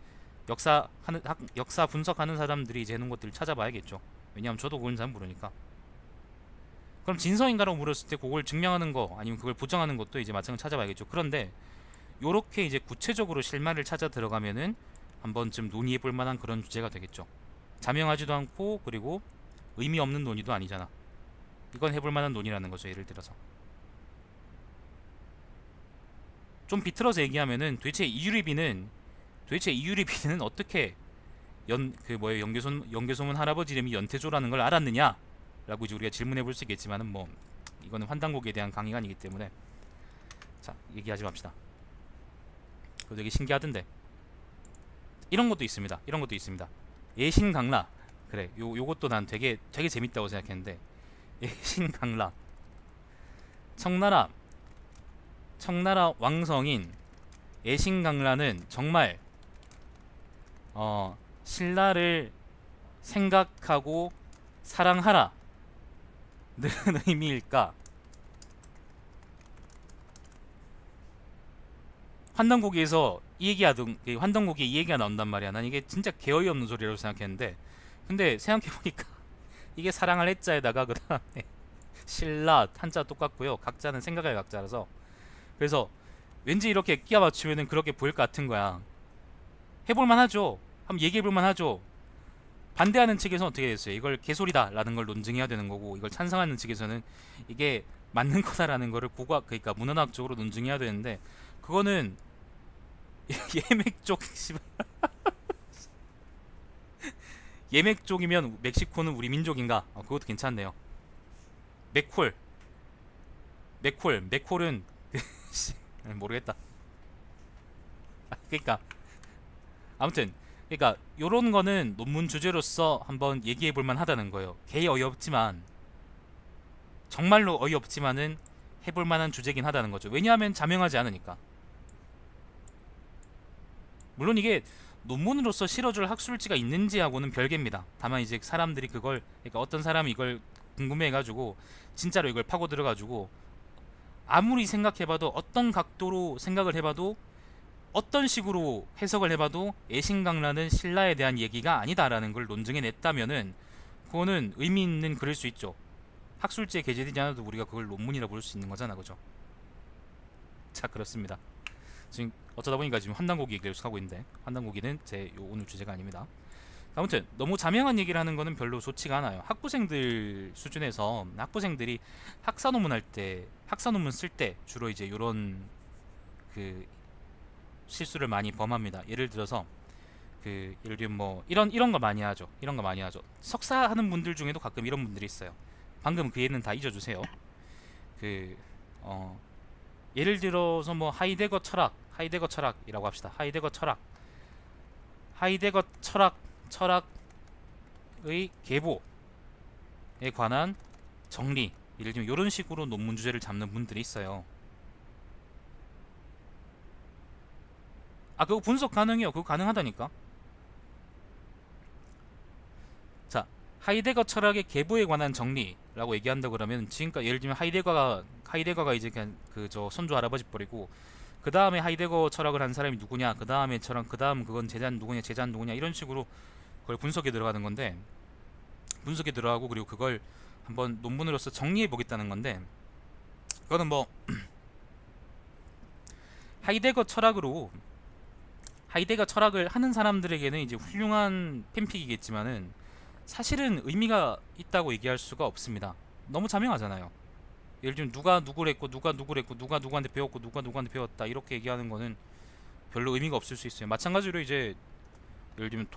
역사 분석하는 사람들이 이제 해놓은 것들을 찾아봐야겠죠. 왜냐하면 저도 그건 잘 모르니까. 그럼 진서인가라고 물었을 때 그걸 증명하는 거 아니면 그걸 부정하는 것도 이제 마찬가지로 찾아봐야겠죠. 그런데 요렇게 이제 구체적으로 실마리를 찾아 들어가면은 한 번쯤 논의해 볼 만한 그런 주제가 되겠죠. 자명하지도 않고 그리고 의미 없는 논의도 아니잖아. 이건 해볼 만한 논의라는 거죠. 예를 들어서 좀 비틀어서 얘기하면은 도대체 이유리비는 어떻게 연개소문 할아버지 이름이 연태조라는 걸 알았느냐? 라고 이제 우리가 질문해 볼 수 있겠지만은 뭐 이거는 환단곡에 대한 강의가 아니기 때문에 자, 얘기하지 맙시다. 그거 되게 신기하던데. 이런 것도 있습니다. 예신강라. 그래. 요것도 난 되게 재밌다고 생각했는데. 예신강라. 청나라 왕성인 예신강라는 정말 신라를 생각하고 사랑하라 는 의미일까? 환단고기에서 환단고기에 이 얘기가 나온단 말이야. 난 이게 진짜 개어이 없는 소리라고 생각했는데, 근데 생각해보니까 이게 사랑할 해자에다가 그 다음에 신라 한자 똑같고요. 각자는 생각할 각자라서, 그래서 왠지 이렇게 끼워 맞추면은 그렇게 보일 것 같은 거야. 해볼만 하죠. 한번 얘기해볼만 하죠. 반대하는 측에서는 어떻게 됐어요? 이걸 개소리다 라는 걸 논증해야 되는 거고, 이걸 찬성하는 측에서는 이게 맞는 거다라는 거를 그러니까 문헌학적으로 논증해야 되는데, 그거는 예맥 쪽 예맥 쪽이면 멕시코는 우리 민족인가? 그것도 괜찮네요. 맥콜은 모르겠다. 그러니까 아무튼 그러니까 요런 거는 논문 주제로서 한번 얘기해 볼 만하다는 거예요. 개 어이없지만 정말로 어이없지만은 해볼 만한 주제긴 하다는 거죠. 왜냐하면 자명하지 않으니까. 물론 이게 논문으로서 실어줄 학술지가 있는지하고는 별개입니다. 다만 이제 사람들이 그걸, 그러니까 어떤 사람이 이걸 궁금해가지고 진짜로 이걸 파고 들어가지고 아무리 생각해봐도, 어떤 각도로 생각을 해봐도, 어떤 식으로 해석을 해봐도 애신강란은 신라에 대한 얘기가 아니다라는 걸 논증해냈다면은 그거는 의미 있는 글일 수 있죠. 학술지에 게재되지 않아도 우리가 그걸 논문이라 부를 수 있는 거잖아, 그죠? 자, 그렇습니다. 지금 어쩌다 보니까 지금 환단고기 얘기를 계속 하고 있는데, 환단고기는 제 오늘 주제가 아닙니다. 아무튼 너무 자명한 얘기를 하는 거는 별로 좋지가 않아요. 학부생들 수준에서 학부생들이 학사 논문 할 때, 학사 논문 쓸 때 주로 이제 요런 그 실수를 많이 범합니다. 예를 들어서 예를 들면 뭐 이런 거 많이 하죠. 이런 거 많이 하죠. 석사 하는 분들 중에도 가끔 이런 분들이 있어요. 방금 그 예는 다 잊어주세요. 그 예를 들어서 뭐 하이데거 철학이라고 합시다. 하이데거 철학의 계보에 관한 정리, 예를 들면 이런 식으로 논문 주제를 잡는 분들이 있어요. 아, 그거 분석 가능해요. 그거 가능하다니까. 자, 하이데거 철학의 계보에 관한 정리라고 얘기한다 그러면, 지금까지 예를 들면 하이데거가 이제 그냥 그 저 선조 할아버지 버리고 그 다음에 하이데거 철학을 한 사람이 누구냐, 그 다음에 철학, 그 다음 그건 제자는 누구냐 이런 식으로 그걸 분석에 들어가는 건데, 분석에 들어가고 그리고 그걸 한번 논문으로서 정리해 보겠다는 건데, 그거는 뭐 하이데거 철학을 하는 사람들에게는 이제 훌륭한 팬픽이겠지만은 사실은 의미가 있다고 얘기할 수가 없습니다. 너무 자명하잖아요. 예를 들면 누가 누구를 했고 누가 누구한테 배웠고 누가 누구한테 배웠다 이렇게 얘기하는 거는 별로 의미가 없을 수 있어요. 마찬가지로 이제 예를 들면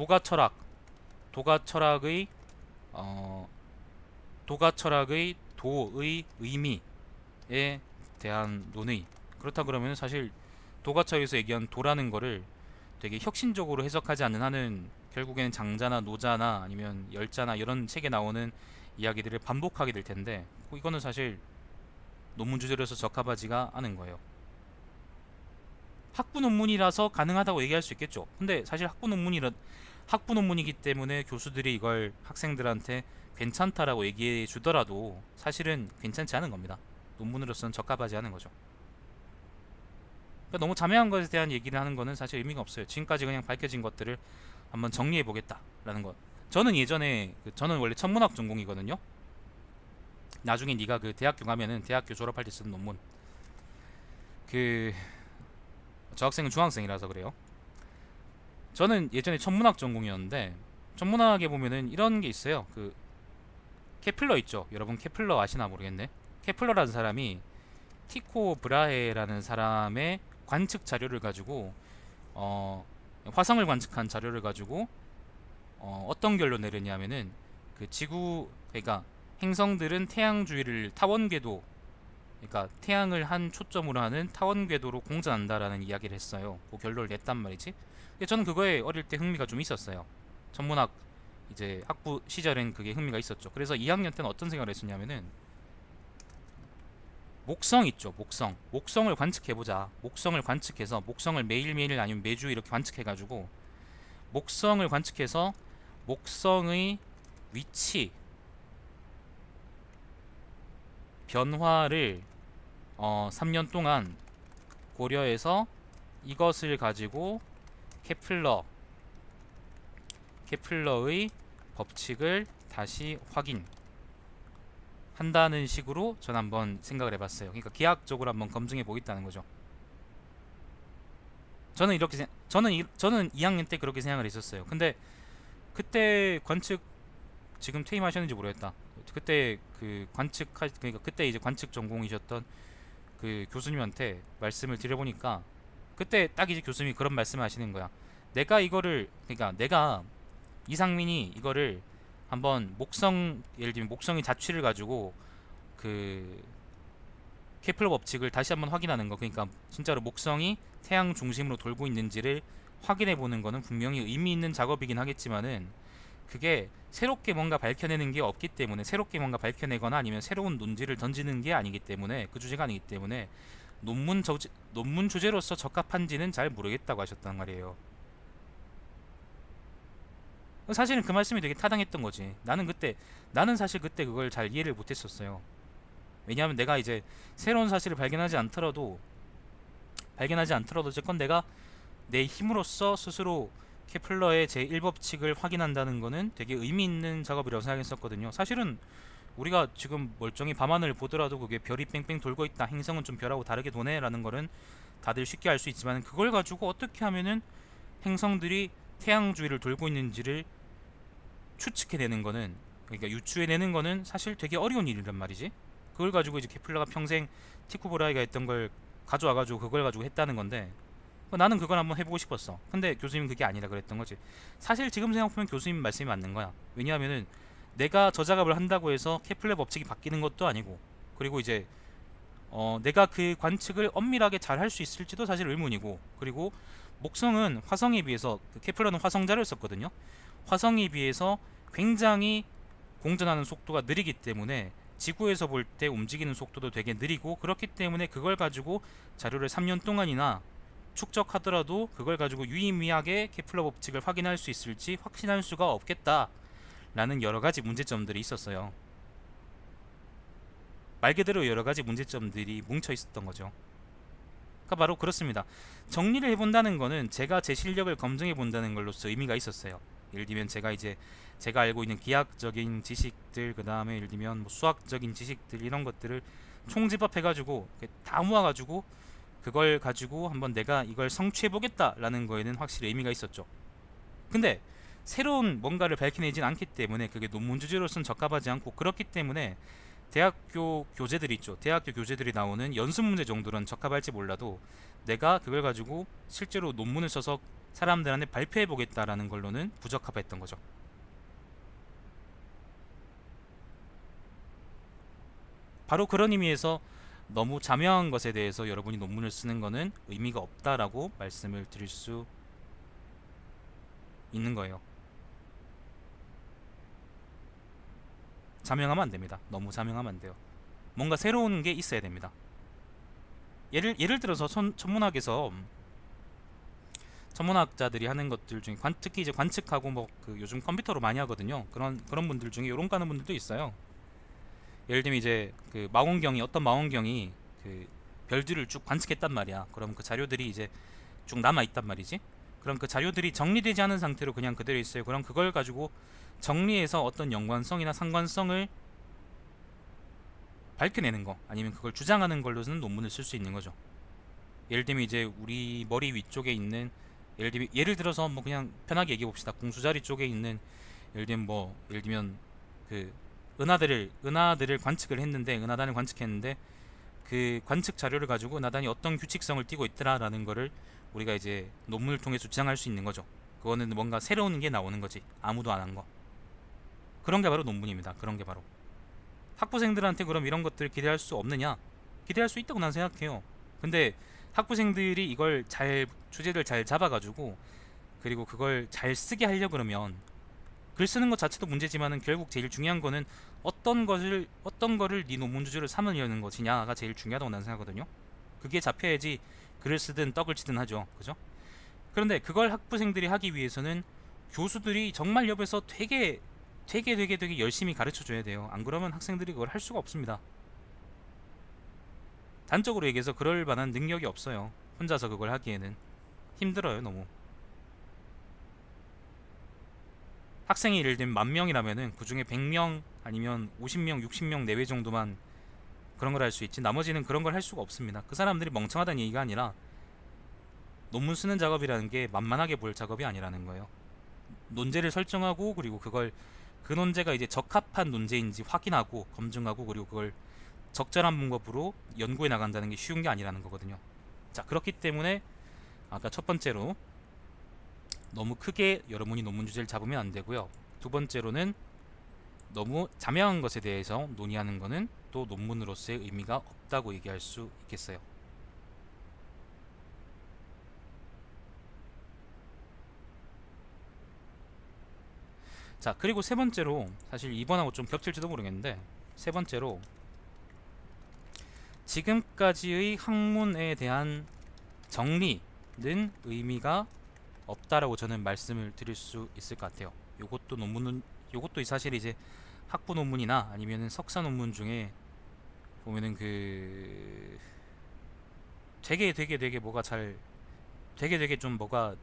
도가철학의 도의 의미에 대한 논의, 그렇다 그러면 사실 도가철에서 얘기한 도라는 거를 되게 혁신적으로 해석하지 않는 한은 결국에는 장자나 노자나 아니면 열자나 이런 책에 나오는 이야기들을 반복하게 될 텐데, 이거는 사실 논문 주제로서 적합하지가 않은 거예요. 학부 논문이라서 가능하다고 얘기할 수 있겠죠. 근데 사실 학부 논문이기 때문에 교수들이 이걸 학생들한테 괜찮다라고 얘기해 주더라도 사실은 괜찮지 않은 겁니다. 논문으로서는 적합하지 않은 거죠. 그러니까 너무 자명한 것에 대한 얘기를 하는 거는 사실 의미가 없어요. 지금까지 그냥 밝혀진 것들을 한번 정리해 보겠다라는 것. 저는 원래 천문학 전공이거든요. 나중에 네가 그 대학교 가면은 대학교 졸업할 때 쓰는 논문, 저 학생은 중학생이라서 그래요. 저는 예전에 천문학 전공이었는데, 천문학에 보면은 이런 게 있어요. 케플러 있죠. 여러분 케플러 아시나 모르겠네. 케플러라는 사람이 티코 브라헤라는 사람의 관측 자료를 가지고 화성을 관측한 자료를 가지고 어떤 결론 내렸냐면은 그러니까 행성들은 태양 주위를 타원궤도, 그러니까 태양을 한 초점으로 하는 타원궤도로 공전한다라는 이야기를 했어요. 그 결론을 냈단 말이지. 근데 저는 그거에 어릴 때 흥미가 좀 있었어요. 천문학 이제 학부 시절엔 그게 흥미가 있었죠. 그래서 2학년 때는 어떤 생각을 했었냐면은, 목성 있죠. 목성을 관측해보자. 목성을 관측해서, 목성을 매일매일 아니면 매주 이렇게 관측해가지고, 목성을 관측해서 목성의 위치 변화를 3년 동안 고려해서 이것을 가지고 케플러의 법칙을 다시 확인한다는 식으로 전 한번 생각을 해봤어요. 그러니까 기하학적으로 한번 검증해 보겠다는 거죠. 저는 2학년 때 그렇게 생각을 했었어요. 근데 그때 관측, 지금 퇴임하셨는지 모르겠다. 그때 그러니까 그때 이제 관측 전공이셨던 그 교수님한테 말씀을 드려보니까, 그때 딱 이제 교수님이 그런 말씀을 하시는 거야. 내가 이상민이 이거를 한번 예를 들면 목성의 자취를 가지고 케플러 법칙을 다시 한번 확인하는 거, 그러니까 진짜로 목성이 태양 중심으로 돌고 있는지를 확인해 보는 거는 분명히 의미 있는 작업이긴 하겠지만은, 그게 새롭게 뭔가 밝혀내는 게 없기 때문에, 새롭게 뭔가 밝혀내거나 아니면 새로운 논지를 던지는 게 아니기 때문에, 그 주제가 아니기 때문에 논문 주제로서 적합한지는 잘 모르겠다고 하셨단 말이에요. 사실은 그 말씀이 되게 타당했던 거지. 나는 사실 그때 그걸 잘 이해를 못했었어요. 왜냐하면 내가 이제 새로운 사실을 발견하지 않더라도 어쨌건 내가 내 힘으로써 스스로 케플러의 제1법칙을 확인한다는 거는 되게 의미 있는 작업이라고 생각했었거든요. 사실은 우리가 지금 멀쩡히 밤하늘을 보더라도 그게 별이 뺑뺑 돌고 있다, 행성은 좀 별하고 다르게 도네 라는 거는 다들 쉽게 알 수 있지만, 그걸 가지고 어떻게 하면은 행성들이 태양 주위를 돌고 있는지를 추측해내는 거는, 그러니까 유추해내는 거는 사실 되게 어려운 일이란 말이지. 그걸 가지고 이제 케플러가 평생 티쿠 브라이가 했던 걸 가져와가지고 그걸 가지고 했다는 건데, 나는 그걸 한번 해보고 싶었어. 근데 교수님은 그게 아니라 그랬던 거지. 사실 지금 생각해보면 교수님 말씀이 맞는 거야. 왜냐하면은 내가 저 작업을 한다고 해서 케플러 법칙이 바뀌는 것도 아니고, 그리고 이제 내가 그 관측을 엄밀하게 잘 할 수 있을지도 사실 의문이고, 그리고 목성은 화성에 비해서, 그 케플러는 화성자를 썼거든요. 화성에 비해서 굉장히 공전하는 속도가 느리기 때문에 지구에서 볼 때 움직이는 속도도 되게 느리고, 그렇기 때문에 그걸 가지고 자료를 3년 동안이나 축적하더라도 그걸 가지고 유의미하게 케플러 법칙을 확인할 수 있을지 확신할 수가 없겠다라는 여러 가지 문제점들이 있었어요. 말 그대로 여러 가지 문제점들이 뭉쳐 있었던 거죠. 그러니까 바로 그렇습니다. 정리를 해본다는 거는 제가 제 실력을 검증해 본다는 걸로서 의미가 있었어요. 예를 들면 제가 알고 있는 기하학적인 지식들, 그 다음에 예를 들면 뭐 수학적인 지식들, 이런 것들을 총집합해가지고 다 모아가지고 그걸 가지고 한번 내가 이걸 성취해보겠다라는 거에는 확실히 의미가 있었죠. 근데 새로운 뭔가를 밝혀내진 않기 때문에 그게 논문 주제로서는 적합하지 않고, 그렇기 때문에 대학교 교재들이 있죠. 대학교 교재들이 나오는 연습 문제 정도는 적합할지 몰라도 내가 그걸 가지고 실제로 논문을 써서 사람들한테 발표해보겠다라는 걸로는 부적합했던 거죠. 바로 그런 의미에서 너무 자명한 것에 대해서 여러분이 논문을 쓰는 거는 의미가 없다라고 말씀을 드릴 수 있는 거예요. 자명하면 안 됩니다. 너무 자명하면 안 돼요. 뭔가 새로운 게 있어야 됩니다. 예를 들어서 천문학자들이 하는 것들 중에 특히 이제 관측하고 뭐 그 요즘 컴퓨터로 많이 하거든요. 그런 분들 중에 요런 까는 분들도 있어요. 예를 들면 이제 그 어떤 망원경이 그 별들을 쭉 관측했단 말이야. 그럼 그 자료들이 이제 쭉 남아 있단 말이지. 그럼 그 자료들이 정리되지 않은 상태로 그냥 그대로 있어요. 그럼 그걸 가지고 정리해서 어떤 연관성이나 상관성을 밝혀내는 거, 아니면 그걸 주장하는 걸로는 논문을 쓸 수 있는 거죠. 예를 들면 이제 우리 머리 위쪽에 있는, 예를 들어서 뭐 그냥 편하게 얘기해 봅시다. 공수자리 쪽에 있는, 예를 들면 그 은하들을 은하단을 관측했는데 그 관측 자료를 가지고 은하단이 어떤 규칙성을 띠고 있더라라는 거를 우리가 이제 논문을 통해서 주장할 수 있는 거죠. 그거는 뭔가 새로운 게 나오는 거지. 아무도 안 한 거. 그런 게 바로 논문입니다. 그런 게 바로. 학부생들한테 그럼 이런 것들 기대할 수 없느냐? 기대할 수 있다고 난 생각해요. 근데 학부생들이 이걸 주제를 잘 잡아가지고, 그리고 그걸 잘 쓰게 하려 그러면, 글 쓰는 것 자체도 문제지만은 결국 제일 중요한 거는 어떤 거를 네 논문 주제로 삼으려는 것이냐가 제일 중요하다고 난 생각하거든요. 그게 잡혀야지 글을 쓰든 떡을 치든 하죠. 그죠? 그런데 그걸 학부생들이 하기 위해서는 교수들이 정말 옆에서 되게 열심히 가르쳐 줘야 돼요. 안 그러면 학생들이 그걸 할 수가 없습니다. 단적으로 얘기해서 그럴 만한 능력이 없어요. 혼자서 그걸 하기에는 힘들어요, 너무. 학생이 예를 들면 10,000명이라면은 그 중에 100명 아니면 50명, 60명 내외 정도만 그런 걸 할 수 있지, 나머지는 그런 걸 할 수가 없습니다. 그 사람들이 멍청하다는 얘기가 아니라 논문 쓰는 작업이라는 게 만만하게 볼 작업이 아니라는 거예요. 논제를 설정하고, 그리고 그 논제가 이제 적합한 논제인지 확인하고 검증하고, 그리고 그걸 적절한 방법으로 연구해 나간다는 게 쉬운 게 아니라는 거거든요. 자, 그렇기 때문에 아까 첫 번째로 너무 크게 여러분이 논문 주제를 잡으면 안 되고요. 두 번째로는 너무 자명한 것에 대해서 논의하는 것은 또 논문으로서의 의미가 없다고 얘기할 수 있겠어요. 자, 그리고 세 번째로, 사실 이번하고 좀 겹칠지도 모르겠는데, 세 번째로 지금까지의 학문에 대한 정리는 의미가 없다라고 저는 말씀을 드릴 수 있을 것 같아요. 요것도 사실 이제 학부 논문이나 아니면은 석사 논문 중에 보면은 그 되게 뭐가 잘 되게 좀 뭐가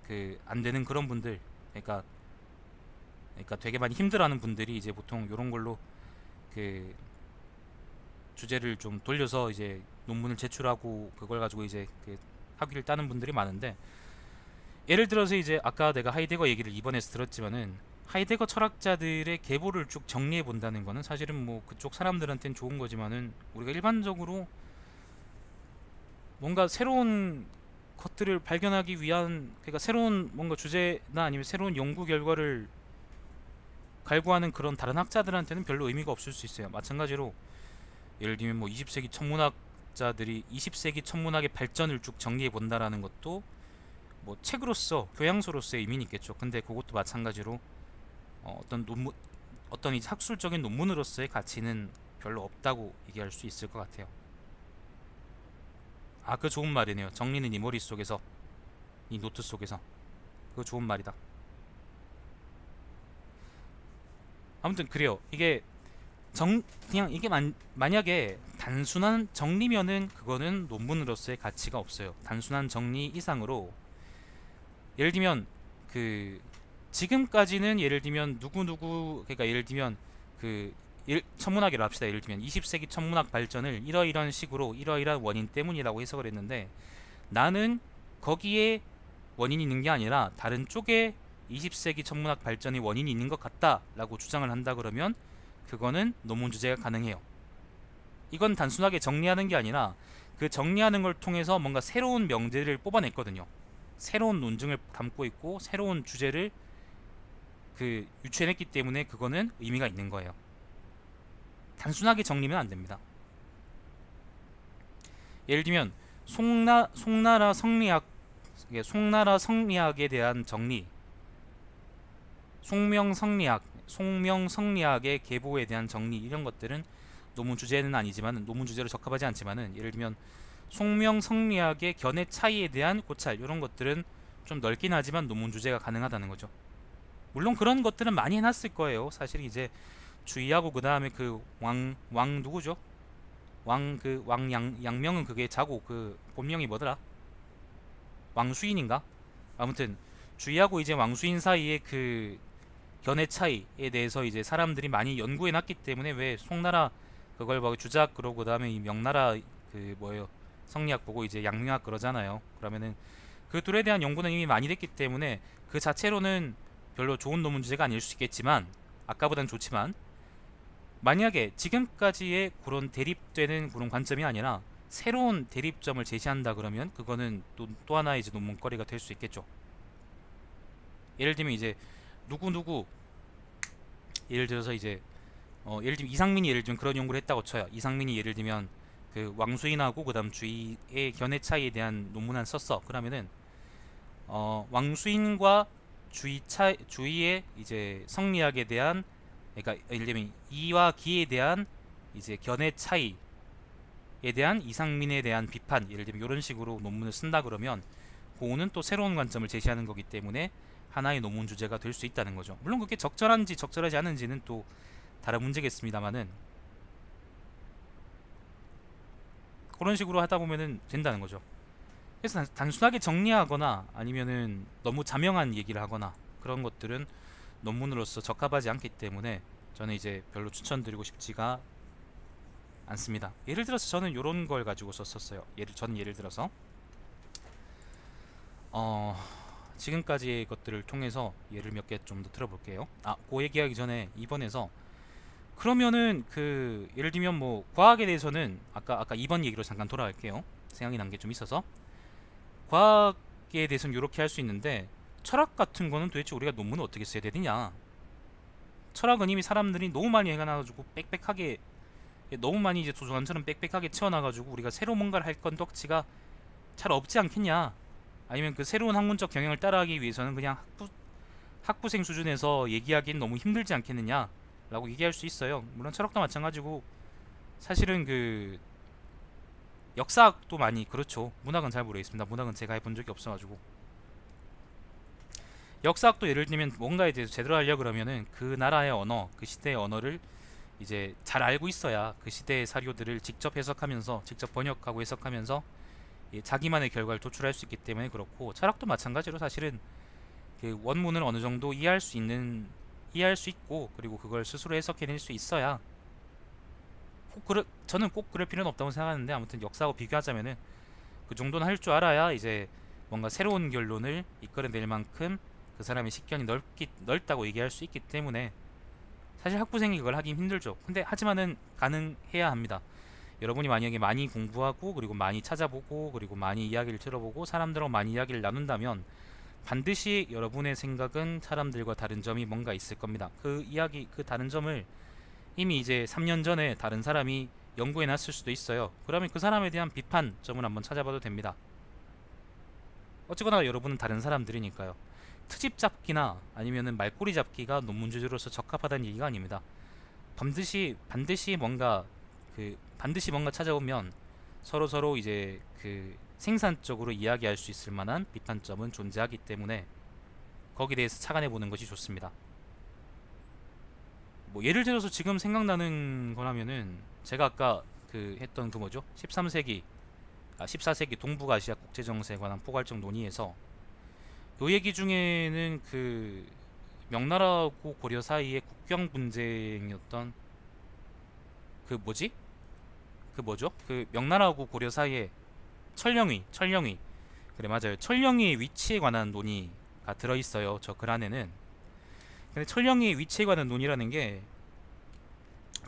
그 안 되는 그런 분들, 그러니까 되게 많이 힘들어하는 분들이 이제 보통 요런 걸로 그 주제를 좀 돌려서 이제 논문을 제출하고 그걸 가지고 이제 그 학위를 따는 분들이 많은데, 예를 들어서 이제 아까 내가 하이데거 얘기를 이번에서 들었지만은 하이데거 철학자들의 계보를 쭉 정리해 본다는 거는 사실은 뭐 그쪽 사람들한테는 좋은 거지만은 우리가 일반적으로 뭔가 새로운 것들을 발견하기 위한, 그러니까 새로운 뭔가 주제나 아니면 새로운 연구 결과를 갈구하는 그런 다른 학자들한테는 별로 의미가 없을 수 있어요. 마찬가지로 예를 들면 뭐 20세기 천문학자들이 20세기 천문학의 발전을 쭉 정리해 본다라는 것도 뭐 책으로서 교양서로서의 의미는 있겠죠. 근데 그것도 마찬가지로 어떤 논문, 어떤 이제 학술적인 논문으로서의 가치는 별로 없다고 얘기할 수 있을 것 같아요. 아, 그 좋은 말이네요. 정리는 네 머릿속에서, 이 노트 속에서. 그거 좋은 말이다. 아무튼 그래요. 이게 그냥 이게 만약에 단순한 정리면은 그거는 논문으로서의 가치가 없어요. 단순한 정리 이상으로 예를 들면 그 지금까지는 예를 들면 누구누구, 그러니까 예를 들면 그 천문학이라 합시다. 예를 들면 20세기 천문학 발전을 이러이러한 식으로 이러이러한 원인 때문이라고 해석을 했는데, 나는 거기에 원인이 있는 게 아니라 다른 쪽에 20세기 천문학 발전의 원인이 있는 것 같다라고 주장을 한다 그러면 그거는 논문 주제가 가능해요. 이건 단순하게 정리하는 게 아니라 그 정리하는 걸 통해서 뭔가 새로운 명제를 뽑아냈거든요. 새로운 논증을 담고 있고 새로운 주제를 그 유추해냈기 때문에 그거는 의미가 있는 거예요. 단순하게 정리면 안 됩니다. 예를 들면 송나라 성리학, 송나라 성리학에 대한 정리, 송명성리학의 계보에 대한 정리, 이런 것들은 논문 주제는 아니지만, 논문 주제로 적합하지 않지만은, 예를 들면 송명성리학의 견해 차이에 대한 고찰, 이런 것들은 좀 넓긴 하지만 논문 주제가 가능하다는 거죠. 물론 그런 것들은 많이 해놨을 거예요. 사실 이제 주의하고 그 다음에 그 왕 누구죠? 양명은 그게 자고 그 본명이 뭐더라? 왕수인인가? 아무튼 주의하고 이제 왕수인 사이에 그 견해 차이에 대해서 이제 사람들이 많이 연구해 놨기 때문에, 왜 송나라 그걸 뭐 주작 그러고 그다음에 이 명나라 그 뭐예요, 성리학 보고 이제 양명학 그러잖아요. 그러면은 그 둘에 대한 연구는 이미 많이 됐기 때문에 그 자체로는 별로 좋은 논문 주제가 아닐 수 있겠지만, 아까보단 좋지만, 만약에 지금까지의 그런 대립되는 그런 관점이 아니라 새로운 대립점을 제시한다 그러면 그거는 또 하나의 이제 논문거리가 될 수 있겠죠. 예를 들면 이제 누구 예를 들어서 이제 예를 들면 이상민이 예를 들면 그런 연구를 했다고 쳐요. 이상민이 예를 들면 그 왕수인하고 그다음 주의의 견해 차이에 대한 논문 한 썼어. 그러면은 왕수인과 주의의 이제 성리학에 대한, 그러니까 예를 들면 이와 기에 대한 이제 견해 차이에 대한 이상민에 대한 비판, 예를 들면 이런 식으로 논문을 쓴다 그러면 그거는 또 새로운 관점을 제시하는 거기 때문에 하나의 논문 주제가 될 수 있다는 거죠. 물론 그게 적절한지 적절하지 않은지는 또 다른 문제겠습니다만은, 그런 식으로 하다 보면은 된다는 거죠. 그래서 단순하게 정리하거나 아니면은 너무 자명한 얘기를 하거나 그런 것들은 논문으로서 적합하지 않기 때문에 저는 이제 별로 추천드리고 싶지가 않습니다. 예를 들어서 저는 이런 걸 가지고 썼었어요. 저는 예를 들어서 지금까지의 것들을 통해서 예를 몇 개 좀 더 들어볼게요. 그 얘기하기 전에 이번에서 그러면은 그 예를 들면 뭐 과학에 대해서는 아까 2번 얘기로 잠깐 돌아갈게요. 생각이 난 게 좀 있어서. 과학에 대해서는 이렇게 할 수 있는데, 철학 같은 거는 도대체 우리가 논문을 어떻게 써야 되느냐. 철학은 이미 사람들이 너무 많이 해놔가지고 빽빽하게, 너무 많이 이제 도서관처럼 빽빽하게 채워놔가지고 우리가 새로 뭔가를 할 건덕지가 잘 없지 않겠냐. 아니면 그 새로운 학문적 경영을 따라하기 위해서는 그냥 학부생 수준에서 얘기하기엔 너무 힘들지 않겠느냐 라고 얘기할 수 있어요. 물론 철학도 마찬가지고 사실은 그 역사학도 많이 그렇죠. 문학은 잘 모르겠습니다. 문학은 제가 해본 적이 없어가지고. 역사학도 예를 들면 뭔가에 대해서 제대로 하려 그러면은 그 나라의 언어, 그 시대의 언어를 이제 잘 알고 있어야 그 시대의 사료들을 직접 해석하면서 직접 번역하고 해석하면서 자기만의 결과를 도출할 수 있기 때문에 그렇고, 철학도 마찬가지로 사실은 그 원문을 어느 정도 이해할 수 있고, 그리고 그걸 스스로 해석해낼 수 있어야 저는 꼭 그럴 필요는 없다고 생각하는데, 아무튼 역사하고 비교하자면은 그 정도는 할 줄 알아야 이제 뭔가 새로운 결론을 이끌어낼 만큼 그 사람의 식견이 넓다고 얘기할 수 있기 때문에 사실 학부생이 그걸 하긴 힘들죠. 근데 하지만은 가능해야 합니다. 여러분이 만약에 많이 공부하고 그리고 많이 찾아보고 그리고 많이 이야기를 들어보고 사람들하고 많이 이야기를 나눈다면 반드시 여러분의 생각은 사람들과 다른 점이 뭔가 있을 겁니다. 그 다른 점을 이미 이제 3년 전에 다른 사람이 연구해 놨을 수도 있어요. 그러면 그 사람에 대한 비판점을 한번 찾아봐도 됩니다. 어쨌거나 여러분은 다른 사람들이니까요. 트집 잡기나 아니면은 말꼬리 잡기가 논문 주제로서 적합하다는 얘기가 아닙니다. 반드시 뭔가 찾아오면 서로 이제 그 생산적으로 이야기할 수 있을 만한 비판점은 존재하기 때문에 거기에 대해서 착안해 보는 것이 좋습니다. 뭐 예를 들어서 지금 생각나는 거라면은 제가 아까 그 했던 그 뭐죠? 14세기 동북아시아 국제 정세에 관한 포괄적 논의에서 요 얘기 중에는 그 명나라하고 고려 사이의 국경 분쟁이었던 그 뭐지? 그 뭐죠? 그 명나라하고 고려 사이에 철령이 그래 맞아요. 철령의 위치에 관한 논의가 들어 있어요. 저 글 안에는. 근데 철령의 위치에 관한 논의라는 게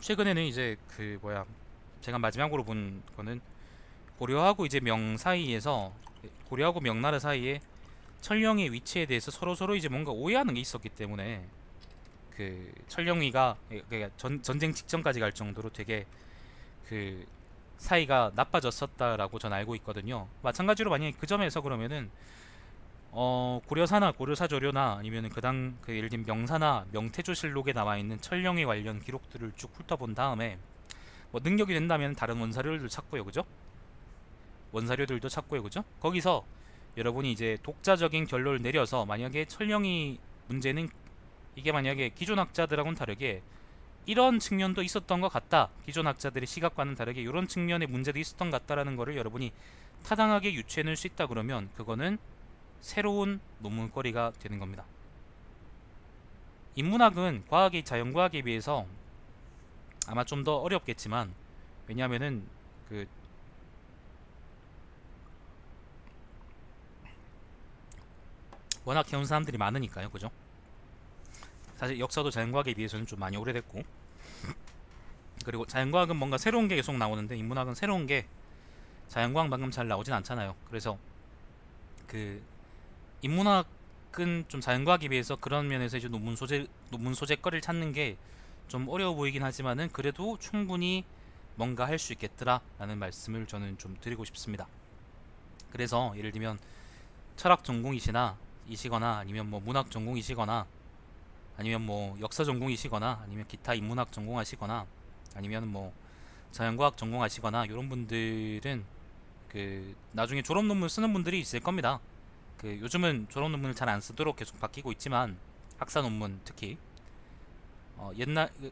최근에는 이제 그 뭐야, 제가 마지막으로 본 거는 고려하고 이제 명 사이에서, 고려하고 명나라 사이에 철령의 위치에 대해서 서로 이제 뭔가 오해하는 게 있었기 때문에 그 철령이가 그러니까 전쟁 직전까지 갈 정도로 되게 그 사이가 나빠졌었다라고 전 알고 있거든요. 마찬가지로 만약에 그 점에서 그러면은 고려사나 고려사조료나 아니면은 그 예를 들면 명사나 명태조실록에 나와 있는 철령에 관련 기록들을 쭉 훑어본 다음에 뭐 능력이 된다면 다른 원사료들도 찾고요, 그죠? 원사료들도 찾고요, 그죠? 거기서 여러분이 이제 독자적인 결론을 내려서 만약에 철령이 문제는 이게 만약에 기존 학자들하고는 다르게 이런 측면도 있었던 것 같다, 기존 학자들의 시각과는 다르게 이런 측면의 문제도 있었던 것 같다라는 거를 여러분이 타당하게 유추해낼 수 있다 그러면 그거는 새로운 논문거리가 되는 겁니다. 인문학은 자연과학에 비해서 아마 좀 더 어렵겠지만, 왜냐하면은 그 워낙 해온 사람들이 많으니까요, 그죠? 사실 역사도 자연과학에 비해서는 좀 많이 오래됐고, 그리고 자연과학은 뭔가 새로운 게 계속 나오는데 인문학은 새로운 게 자연과학만큼 잘 나오진 않잖아요. 그래서 그 인문학은 좀 자연과학에 비해서 그런 면에서 이제 논문 소재거리를 찾는 게 좀 어려워 보이긴 하지만은 그래도 충분히 뭔가 할 수 있겠더라 라는 말씀을 저는 좀 드리고 싶습니다. 그래서 예를 들면 철학 전공이시거나 아니면 뭐 문학 전공이시거나 아니면 뭐 역사 전공이시거나 아니면 기타 인문학 전공하시거나 아니면 뭐 자연과학 전공하시거나 이런 분들은 그 나중에 졸업 논문 쓰는 분들이 있을 겁니다. 그 요즘은 졸업 논문을 잘 안 쓰도록 계속 바뀌고 있지만 학사 논문 특히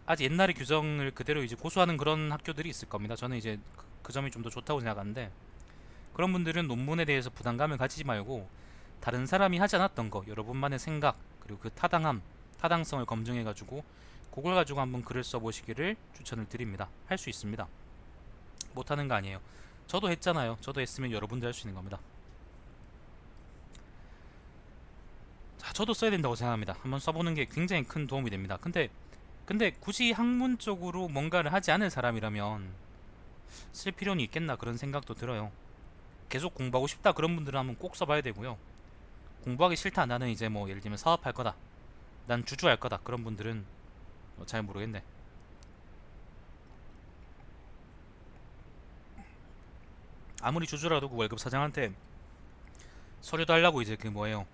아직 옛날의 규정을 그대로 이제 고수하는 그런 학교들이 있을 겁니다. 저는 이제 그 점이 좀 더 좋다고 생각하는데, 그런 분들은 논문에 대해서 부담감을 가지지 말고 다른 사람이 하지 않았던 거, 여러분만의 생각 그리고 그 타당성을 검증해가지고 그걸 가지고 한번 글을 써보시기를 추천을 드립니다. 할 수 있습니다. 못하는 거 아니에요. 저도 했잖아요. 저도 했으면 여러분도 할 수 있는 겁니다. 자, 저도 써야 된다고 생각합니다. 한번 써보는 게 굉장히 큰 도움이 됩니다. 근데 굳이 학문적으로 뭔가를 하지 않을 사람이라면 쓸 필요는 있겠나 그런 생각도 들어요. 계속 공부하고 싶다 그런 분들은 한번 꼭 써봐야 되고요. 공부하기 싫다, 나는 이제 뭐 예를 들면 사업할 거다, 난 주주할 거다, 그런 분들은 잘 모르겠네. 아무리 주주라도 그 월급 사장한테 서류 달라고 이제 그 뭐예요,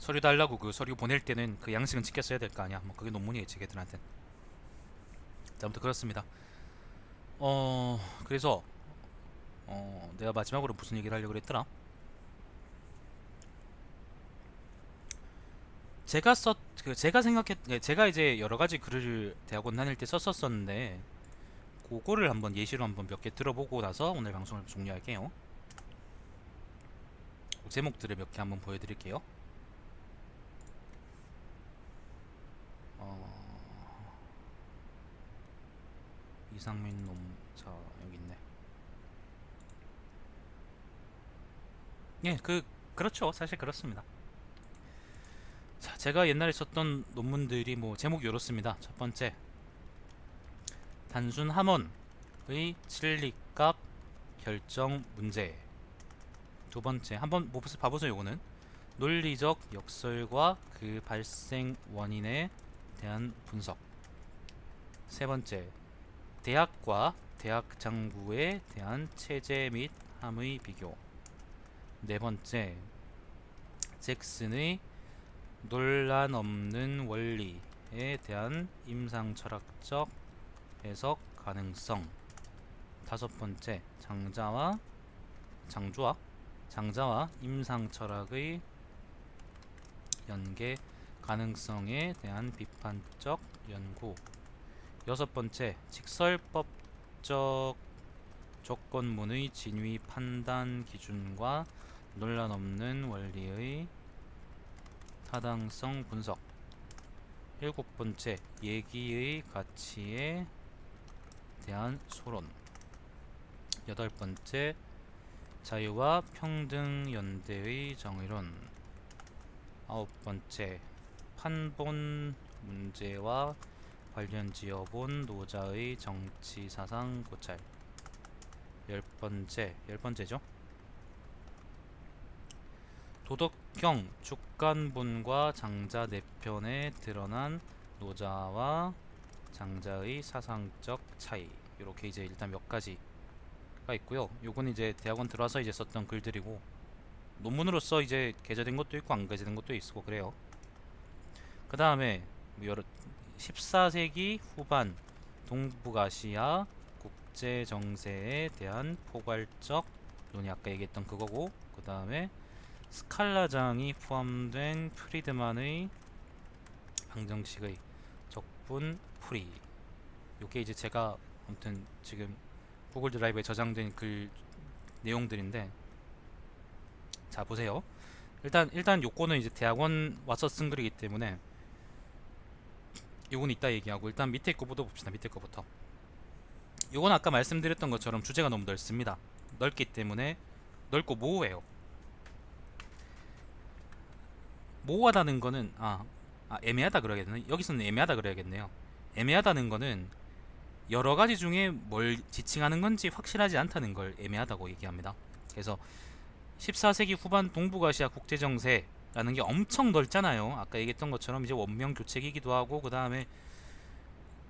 서류 달라고 그 서류 보낼 때는 그 양식은 지켰어야 될 거 아니야. 뭐 그게 논문이겠지 걔들한테. 자, 아무튼 그렇습니다. 그래서 내가 마지막으로 무슨 얘기를 하려고 그랬더라. 제가 이제 여러 가지 글을 대학원 다닐 때 썼었었는데 그거를 한번 예시로 한번 몇 개 들어보고 나서 오늘 방송을 종료할게요. 그 제목들을 몇 개 한번 보여드릴게요. 이상민 자 여기 있네. 예, 그렇죠. 사실 그렇습니다. 자, 제가 옛날에 썼던 논문들이 뭐 제목이 이렇습니다. 첫 번째, 단순 함원의 진리값 결정 문제. 두 번째, 한번 봐보세요. 요거는 논리적 역설과 그 발생 원인에 대한 분석. 세 번째, 대학과 대학 장부에 대한 체제 및 함의 비교. 네 번째, 잭슨의 논란 없는 원리에 대한 임상 철학적 해석 가능성. 다섯 번째, 장자와 임상 철학의 연계 가능성에 대한 비판적 연구. 여섯 번째, 직설법적 조건문의 진위 판단 기준과 논란 없는 원리의 타당성 분석. 일곱 번째, 얘기의 가치에 대한 소론. 여덟 번째, 자유와 평등 연대의 정의론. 아홉 번째, 판본 문제와 관련 지어본 노자의 정치 사상 고찰. 열 번째죠. 도덕경 주간본과 장자 내편에 드러난 노자와 장자의 사상적 차이. 이렇게 이제 일단 몇 가지가 있고요. 요건 이제 대학원 들어와서 이제 썼던 글들이고 논문으로서 이제 게재된 것도 있고 안 게재된 것도 있고 그래요. 그 다음에 여러 14세기 후반 동북아시아 국제 정세에 대한 포괄적 논의, 아까 얘기했던 그거고, 그 다음에 스칼라장이 포함된 프리드만의 방정식의 적분 풀이. 요게 이제 제가 아무튼 지금 구글 드라이브에 저장된 글 내용들인데, 자 보세요. 일단 요거는 이제 대학원 와서 쓴 글이기 때문에 요건 이따 얘기하고, 일단 밑에 거부터 봅시다. 밑에 거부터. 요건 아까 말씀드렸던 것처럼 주제가 너무 넓습니다. 넓기 때문에 넓고 모호해요. 모호하다는 거는 애매하다 그래야겠네. 여기서는 애매하다 그래야겠네요. 애매하다는 거는 여러 가지 중에 뭘 지칭하는 건지 확실하지 않다는 걸 애매하다고 얘기합니다. 그래서 14세기 후반 동북아시아 국제정세라는 게 엄청 넓잖아요. 아까 얘기했던 것처럼 이제 원명 교체기기도 하고, 그 다음에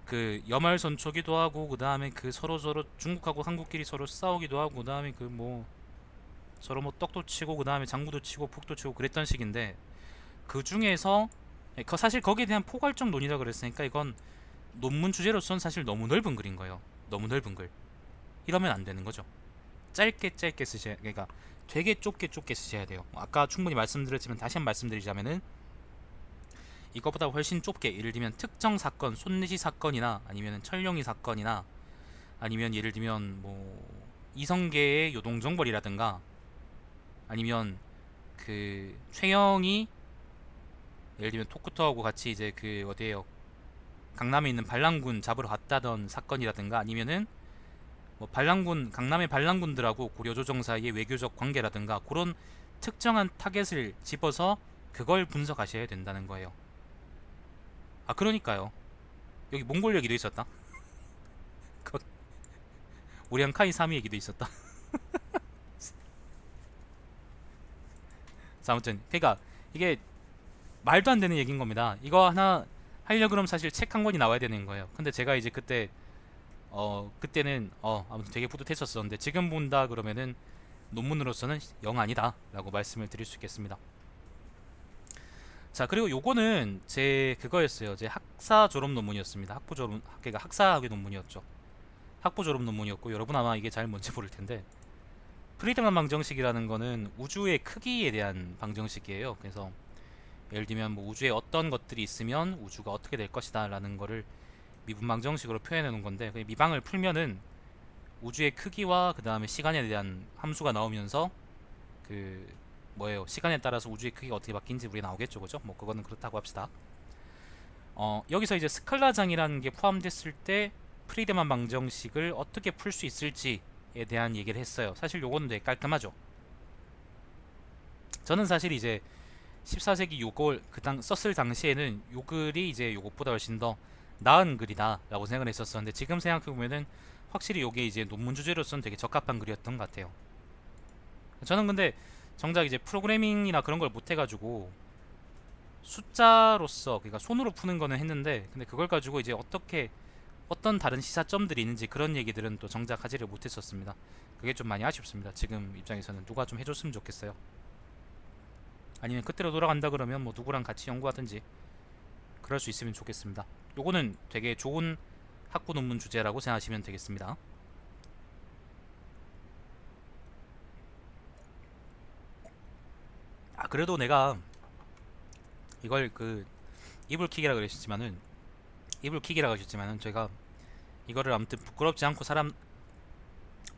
그 여말선초기도 하고, 그 다음에 그 서로 중국하고 한국끼리 서로 싸우기도 하고, 그 다음에 그 뭐 서로 뭐 떡도 치고, 그 다음에 장구도 치고 북도 치고 그랬던 식인데, 그 중에서 사실 거기에 대한 포괄적 논의라 그랬으니까 이건 논문 주제로서는 사실 너무 넓은 글인 거예요. 너무 넓은 글. 이러면 안 되는 거죠. 짧게 쓰셔야, 그러니까 되게 좁게 쓰셔야 돼요. 아까 충분히 말씀드렸지만 다시 한번 말씀드리자면은 이거보다 훨씬 좁게, 예를 들면 특정 사건, 손내시 사건이나 아니면 철룡이 사건이나 아니면 예를 들면 뭐 이성계의 요동정벌이라든가 아니면 그 최영이 예를 들면 토쿠토하고 같이 이제 그 어디에요, 강남에 있는 반란군 잡으러 갔다던 사건이라든가 아니면은 뭐 강남의 반란군들하고 고려조정 사이의 외교적 관계라든가 그런 특정한 타겟을 집어서 그걸 분석하셔야 된다는 거예요. 그러니까요. 여기 몽골 얘기도 있었다. 우리랑 카이 3위 얘기도 있었다. 자, 아무튼 그러니까 이게 말도 안 되는 얘기인 겁니다. 이거 하나 하려 그러면 사실 책 한 권이 나와야 되는 거예요. 근데 제가 이제 그때는 아무튼 되게 뿌듯했었었는데, 지금 본다 그러면은 논문으로서는 영 아니다 라고 말씀을 드릴 수 있겠습니다. 자, 그리고 요거는 제 그거였어요. 제 학사 졸업 논문이었습니다. 학부 졸업, 그러니까 학사학위 논문이었죠. 학부 졸업 논문이었고, 여러분 아마 이게 잘 뭔지 모를 텐데, 프리드만 방정식이라는 거는 우주의 크기에 대한 방정식이에요. 그래서 예를 들면 뭐 우주에 어떤 것들이 있으면 우주가 어떻게 될 것이다 라는 거를 미분 방정식으로 표현해 놓은 건데, 그 미방을 풀면은 우주의 크기와 그 다음에 시간에 대한 함수가 나오면서 그 뭐예요, 시간에 따라서 우주의 크기가 어떻게 바뀐지 우리가 나오겠죠, 그죠? 뭐 그거는 그렇다고 합시다. 여기서 이제 스칼라장이라는 게 포함됐을 때 프리드만 방정식을 어떻게 풀 수 있을지에 대한 얘기를 했어요. 사실 요거는 되게 깔끔하죠. 저는 사실 이제 14세기 요걸 썼을 당시에는 요 글이 이제 요것보다 훨씬 더 나은 글이다 라고 생각을 했었었는데, 지금 생각해보면은 확실히 요게 이제 논문 주제로서는 되게 적합한 글이었던 것 같아요. 저는 근데 정작 이제 프로그래밍이나 그런 걸 못해가지고 숫자로서, 그러니까 손으로 푸는 거는 했는데, 근데 그걸 가지고 이제 어떻게 어떤 다른 시사점들이 있는지 그런 얘기들은 또 정작 하지를 못했었습니다. 그게 좀 많이 아쉽습니다. 지금 입장에서는 누가 좀 해줬으면 좋겠어요. 아니면 그때로 돌아간다 그러면 뭐 누구랑 같이 연구하든지 그럴 수 있으면 좋겠습니다. 요거는 되게 좋은 학부 논문 주제라고 생각하시면 되겠습니다. 그래도 내가 이걸 이불킥이라 그러셨지만은 제가 이거를 아무튼 부끄럽지 않고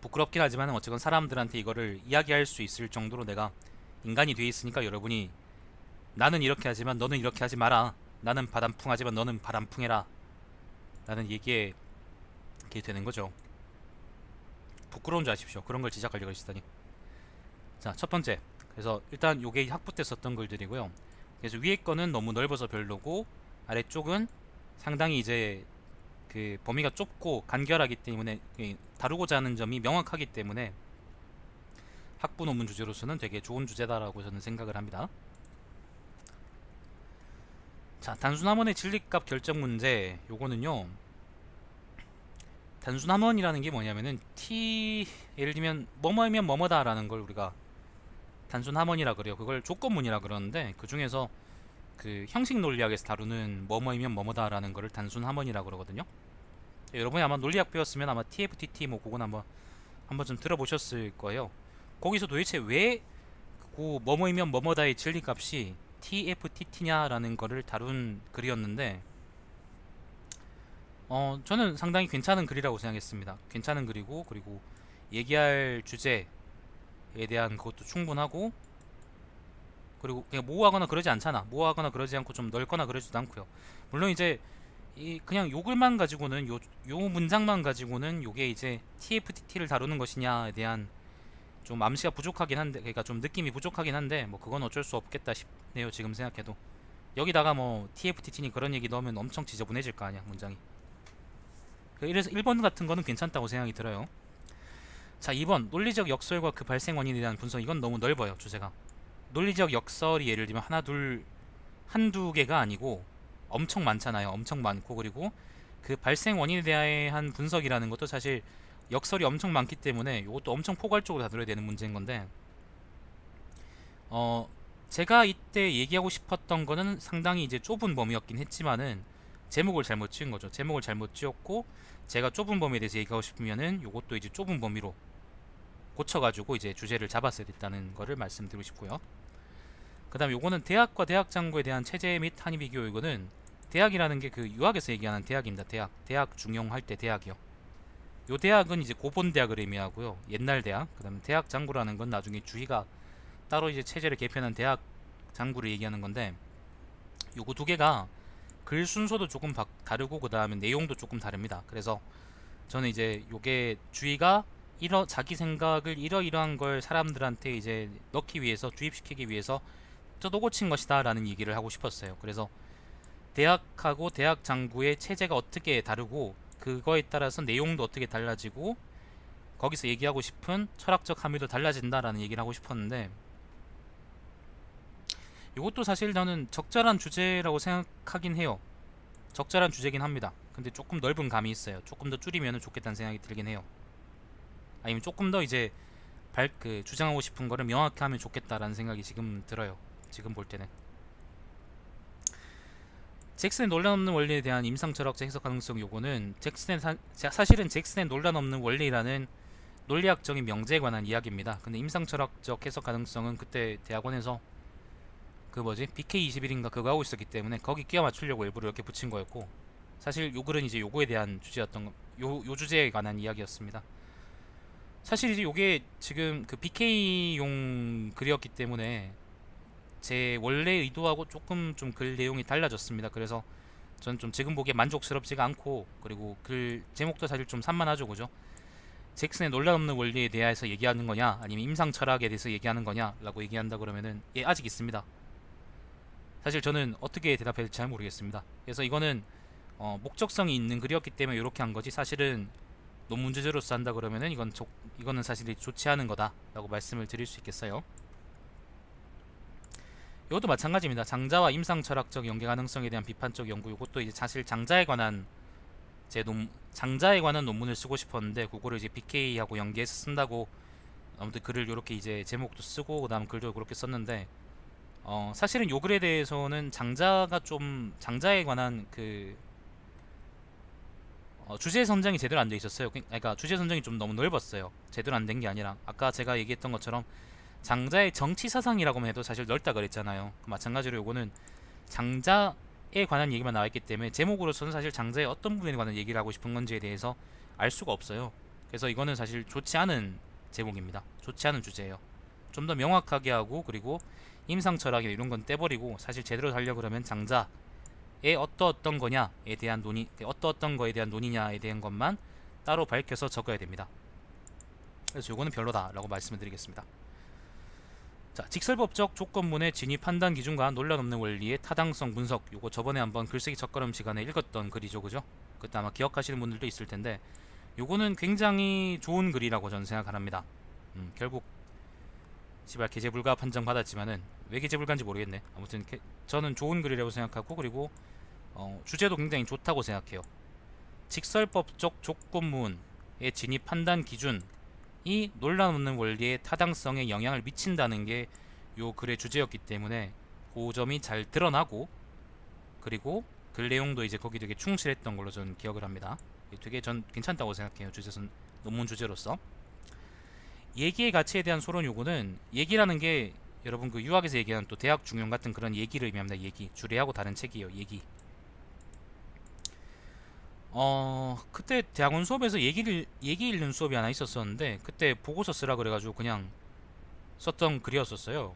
부끄럽긴 하지만은 어쨌건 사람들한테 이거를 이야기할 수 있을 정도로 내가 인간이 돼 있으니까, 여러분이 나는 이렇게 하지만 너는 이렇게 하지 마라, 나는 바람풍하지만 너는 바람풍해라 라는 얘기에 이렇게 되는 거죠. 부끄러운 줄 아십시오. 그런 걸 지적하려고 하시다니. 자, 첫 번째, 그래서 일단 요게 학부 때 썼던 글들이고요. 그래서 위에 거는 너무 넓어서 별로고, 아래쪽은 상당히 이제 그 범위가 좁고 간결하기 때문에, 다루고자 하는 점이 명확하기 때문에 학부 논문 주제로서는 되게 좋은 주제다라고 저는 생각을 합니다. 자, 단순함원의 진리값 결정 문제. 요거는요, 단순함원이라는 게 뭐냐면은 예를 들면 뭐뭐이면 뭐뭐다 라는 걸 우리가 단순함원이라 그래요. 그걸 조건문이라 그러는데, 그 중에서 그 형식 논리학에서 다루는 뭐뭐이면 뭐뭐다 라는 거를 단순함원이라 그러거든요. 여러분이 아마 논리학 배웠으면 아마 TFTT 뭐 그건 한번 좀 들어보셨을 거예요. 거기서 도대체 왜 그 뭐뭐이면 뭐뭐다의 진리값이 TFTT냐라는 거를 다룬 글이었는데, 저는 상당히 괜찮은 글이라고 생각했습니다. 괜찮은 글이고, 그리고 얘기할 주제에 대한 그것도 충분하고, 그리고 그냥 모호하거나 그러지 않잖아. 모호하거나 그러지 않고 좀 넓거나 그러지도 않고요. 물론 이제 그냥 요 글만 가지고는, 요 문장만 가지고는 요게 이제 TFTT를 다루는 것이냐에 대한 좀 암시가 부족하긴 한데, 그러니까 좀 느낌이 부족하긴 한데, 뭐 그건 어쩔 수 없겠다 싶네요. 지금 생각해도 여기다가 뭐 TFTT니 그런 얘기 넣으면 엄청 지저분해질 거 아니야, 문장이. 이래서 1번 같은 거는 괜찮다고 생각이 들어요. 자, 2번 논리적 역설과 그 발생 원인에 대한 분석. 이건 너무 넓어요, 주제가. 논리적 역설이 예를 들면 한두 개가 아니고 엄청 많잖아요. 엄청 많고, 그리고 그 발생 원인에 대한 분석이라는 것도 사실 역설이 엄청 많기 때문에 이것도 엄청 포괄적으로 다뤄야 되는 문제인 건데, 제가 이때 얘기하고 싶었던 거는 상당히 이제 좁은 범위였긴 했지만은 제목을 잘못 지은 거죠. 제목을 잘못 지었고, 제가 좁은 범위에 대해서 얘기하고 싶으면은 이것도 이제 좁은 범위로 고쳐가지고 이제 주제를 잡았어야 됐다는 거를 말씀드리고 싶고요. 그 다음 요거는 대학과 대학 장구에 대한 체제 및 한의 비교. 이거는 대학이라는 게 그 유학에서 얘기하는 대학입니다. 대학 중용할 때 대학이요. 요 대학은 이제 고본 대학을 의미하고요. 옛날 대학. 그 다음에 대학 장구라는 건 나중에 주의가 따로 이제 체제를 개편한 대학 장구를 얘기하는 건데, 요거 두 개가 글 순서도 조금 다르고, 그 다음에 내용도 조금 다릅니다. 그래서 저는 이제 요게 주의가 자기 생각을 이러이러한 걸 사람들한테 이제 넣기 위해서, 주입시키기 위해서 저도 고친 것이다 라는 얘기를 하고 싶었어요. 그래서 대학하고 대학 장구의 체제가 어떻게 다르고, 그거에 따라서 내용도 어떻게 달라지고, 거기서 얘기하고 싶은 철학적 함의도 달라진다라는 얘기를 하고 싶었는데, 이것도 사실 저는 적절한 주제라고 생각하긴 해요. 적절한 주제긴 합니다. 근데 조금 넓은 감이 있어요. 조금 더 줄이면 좋겠다는 생각이 들긴 해요. 아니면 조금 더 이제 주장하고 싶은 거를 명확히 하면 좋겠다라는 생각이 지금 들어요. 지금 볼 때는. 잭슨의 논란 없는 원리에 대한 임상철학적 해석 가능성, 요거는 사실은 잭슨의 논란 없는 원리라는 논리학적인 명제에 관한 이야기입니다. 근데 임상철학적 해석 가능성은 그때 대학원에서 그 뭐지 BK21인가 그거 하고 있었기 때문에 거기 끼워 맞추려고 일부러 이렇게 붙인 거였고, 사실 요 글은 이제 요거에 대한 주제였던 요 주제에 관한 이야기였습니다. 사실 이제 요게 지금 그 BK용 글이었기 때문에 제 원래 의도하고 조금 좀 글 내용이 달라졌습니다. 그래서 전 좀 지금 보기에 만족스럽지가 않고, 그리고 글 제목도 사실 좀 산만하죠, 그죠? 잭슨의 논란 없는 원리에 대해서 얘기하는 거냐, 아니면 임상 철학에 대해서 얘기하는 거냐라고 얘기한다 그러면은 예, 아직 있습니다. 사실 저는 어떻게 대답해야 될지 잘 모르겠습니다. 그래서 이거는 목적성이 있는 글이었기 때문에 이렇게 한 거지, 사실은 논문 주제로서 한다 그러면은 이거는 사실 좋지 않은 거다라고 말씀을 드릴 수 있겠어요. 이것도 마찬가지입니다. 장자와 임상 철학적 연계 가능성에 대한 비판적 연구, 이것도 이제 사실 장자에 관한 논문을 쓰고 싶었는데 그거를 이제 BK하고 연계해서 쓴다고 아무튼 글을 이렇게 이제 제목도 쓰고 그다음 글도 그렇게 썼는데, 사실은 요 글에 대해서는 장자에 관한 그 주제 선정이 제대로 안 돼 있었어요. 그러니까 주제 선정이 좀 너무 넓었어요. 제대로 안 된 게 아니라 아까 제가 얘기했던 것처럼 장자의 정치 사상이라고만 해도 사실 넓다 그랬잖아요. 마찬가지로 요거는 장자에 관한 얘기만 나와 있기 때문에 제목으로서는 사실 장자의 어떤 부분에 관한 얘기를 하고 싶은 건지에 대해서 알 수가 없어요. 그래서 이거는 사실 좋지 않은 제목입니다. 좋지 않은 주제예요. 좀 더 명확하게 하고, 그리고 임상철학이나 이런 건 떼버리고 사실 제대로 하려고 그러면 장자의 어떤 거냐에 대한 어떤 거에 대한 논의냐에 대한 것만 따로 밝혀서 적어야 됩니다. 그래서 요거는 별로다라고 말씀을 드리겠습니다. 자, 직설법적 조건문의 진위 판단 기준과 논란 없는 원리의 타당성 분석, 요거 저번에 한번 글쓰기 첫걸음 시간에 읽었던 글이죠, 그죠? 그때 아마 기억하시는 분들도 있을 텐데, 요거는 굉장히 좋은 글이라고 저는 생각합니다. 결국 시발 기재불가 판정 받았지만은 왜 기재불가인지 모르겠네. 아무튼 저는 좋은 글이라고 생각하고, 그리고 주제도 굉장히 좋다고 생각해요. 직설법적 조건문의 진위 판단 기준, 이 논란 없는 원리의 타당성에 영향을 미친다는 게 요 글의 주제였기 때문에 그 점이 잘 드러나고, 그리고 글 내용도 이제 거기 되게 충실했던 걸로 저는 기억을 합니다. 되게 전 괜찮다고 생각해요. 논문 주제로서. 얘기의 가치에 대한 소론, 요거는 얘기라는 게 여러분 그 유학에서 얘기하는 또 대학 중용 같은 그런 얘기를 의미합니다. 얘기. 주례하고 다른 책이에요. 얘기. 그때 대학원 수업에서 얘기 읽는 수업이 하나 있었었는데 그때 보고서 쓰라 그래가지고 그냥 썼던 글이었었어요.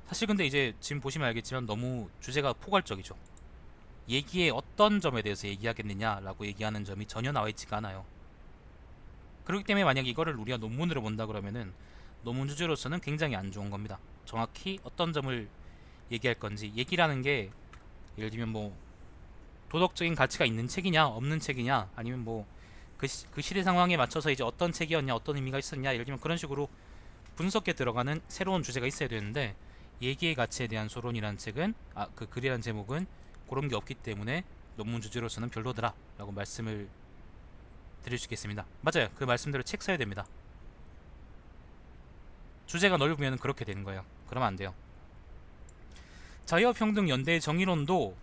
사실 근데 이제 지금 보시면 알겠지만 너무 주제가 포괄적이죠. 얘기의 어떤 점에 대해서 얘기하겠느냐라고 얘기하는 점이 전혀 나와 있지가 않아요. 그렇기 때문에 만약 이거를 우리가 논문으로 본다 그러면은 논문 주제로서는 굉장히 안 좋은 겁니다. 정확히 어떤 점을 얘기할 건지, 얘기라는 게 예를 들면 뭐 도덕적인 가치가 있는 책이냐 없는 책이냐, 아니면 뭐 그 시대 상황에 맞춰서 이제 어떤 책이었냐, 어떤 의미가 있었냐, 예를 들면 그런 식으로 분석해 들어가는 새로운 주제가 있어야 되는데, 얘기의 가치에 대한 소론이라는 책은 그 글이라는 제목은 그런 게 없기 때문에 논문 주제로서는 별로더라 라고 말씀을 드릴 수 있겠습니다. 맞아요. 그 말씀대로 책 써야 됩니다. 주제가 넓으면 그렇게 되는 거예요. 그러면 안 돼요. 자유평등연대의 정의론도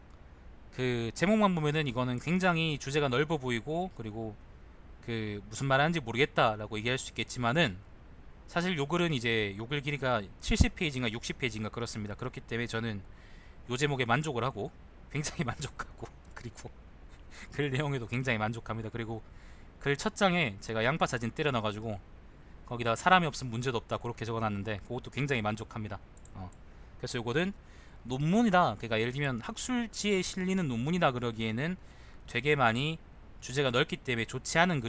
그 제목만 보면은 이거는 굉장히 주제가 넓어 보이고, 그리고 그 무슨 말 하는지 모르겠다라고 얘기할 수 있겠지만은 사실 요 글은 이제 요 글 길이가 70페이지인가 60페이지인가 그렇습니다. 그렇기 때문에 저는 요 제목에 만족을 하고 굉장히 만족하고, 그리고 글 내용에도 굉장히 만족합니다. 그리고 글 첫 장에 제가 양파 사진 때려 넣어가지고 거기다가 사람이 없으면 문제도 없다 그렇게 적어놨는데 그것도 굉장히 만족합니다. 그래서 요거는 논문이다, 그러니까 예를 들면 학술지에 실리는 논문이다 그러기에는 되게 많이 주제가 넓기 때문에 좋지 않은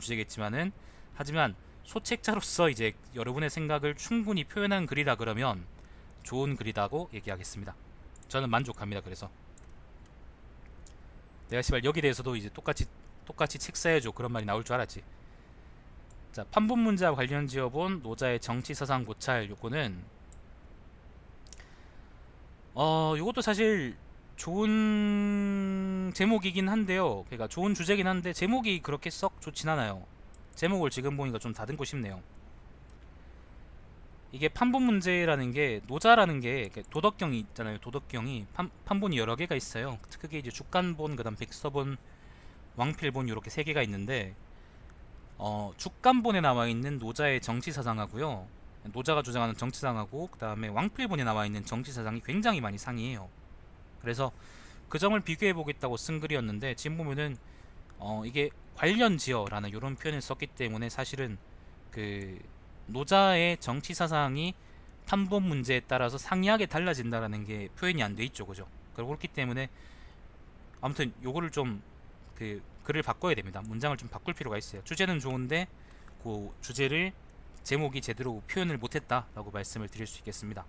주제겠지만은, 하지만 소책자로서 이제 여러분의 생각을 충분히 표현한 글이라 그러면 좋은 글이라고 얘기하겠습니다. 저는 만족합니다. 그래서 내가 시발 여기 대해서도 이제 똑같이 책 써야죠 그런 말이 나올 줄 알았지. 자, 판본문제와 관련 지어본 노자의 정치사상 고찰, 요거는 요것도 사실 좋은 제목이긴 한데요. 그러니까 좋은 주제긴 한데 제목이 그렇게 썩 좋진 않아요. 제목을 지금 보니까 좀 다듬고 싶네요. 이게 판본 문제라는 게 노자라는 게 도덕경이 있잖아요. 도덕경이 판본이 여러 개가 있어요. 크게 이제 주간본, 그다음 백서본, 왕필본 이렇게 세 개가 있는데 주간본에 나와 있는 노자의 정치 사상하고요. 노자가 주장하는 정치 사상하고 그다음에 왕필본에 나와 있는 정치 사상이 굉장히 많이 상이해요. 그래서 그 점을 비교해 보겠다고 쓴 글이었는데 지금 보면은 이게 관련지어라는 이런 표현을 썼기 때문에 사실은 그 노자의 정치 사상이 판본 문제에 따라서 상이하게 달라진다라는 게 표현이 안 돼 있죠, 그죠? 그렇기 때문에 아무튼 요거를 좀 그 글을 바꿔야 됩니다. 문장을 좀 바꿀 필요가 있어요. 주제는 좋은데 그 주제를 제목이 제대로 표현을 못했다라고 말씀을 드릴 수 있겠습니다.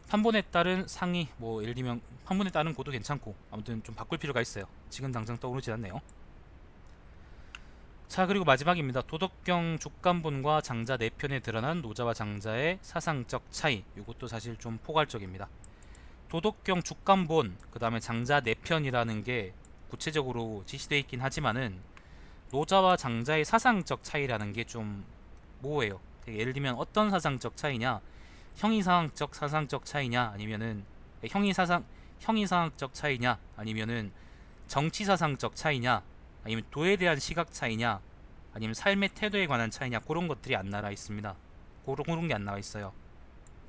판본에 따른 상이 뭐 예를 들면 판본에 따른 고도 괜찮고 아무튼 좀 바꿀 필요가 있어요. 지금 당장 떠오르지 않네요. 자, 그리고 마지막입니다. 도덕경 주간본과 장자 4편에 드러난 노자와 장자의 사상적 차이. 이것도 사실 좀 포괄적입니다. 도덕경 주간본 그 다음에 장자 4편이라는 게 구체적으로 지시되어 있긴 하지만은 노자와 장자의 사상적 차이라는 게 좀 모호해요. 예를 들면 어떤 사상적 차이냐, 형이상학적 사상적 차이냐, 아니면은 형이상학적 차이냐, 아니면은 정치사상적 차이냐, 아니면 도에 대한 시각 차이냐, 아니면 삶의 태도에 관한 차이냐, 그런 것들이 안 나와 있습니다. 그런 게 안 나와 있어요.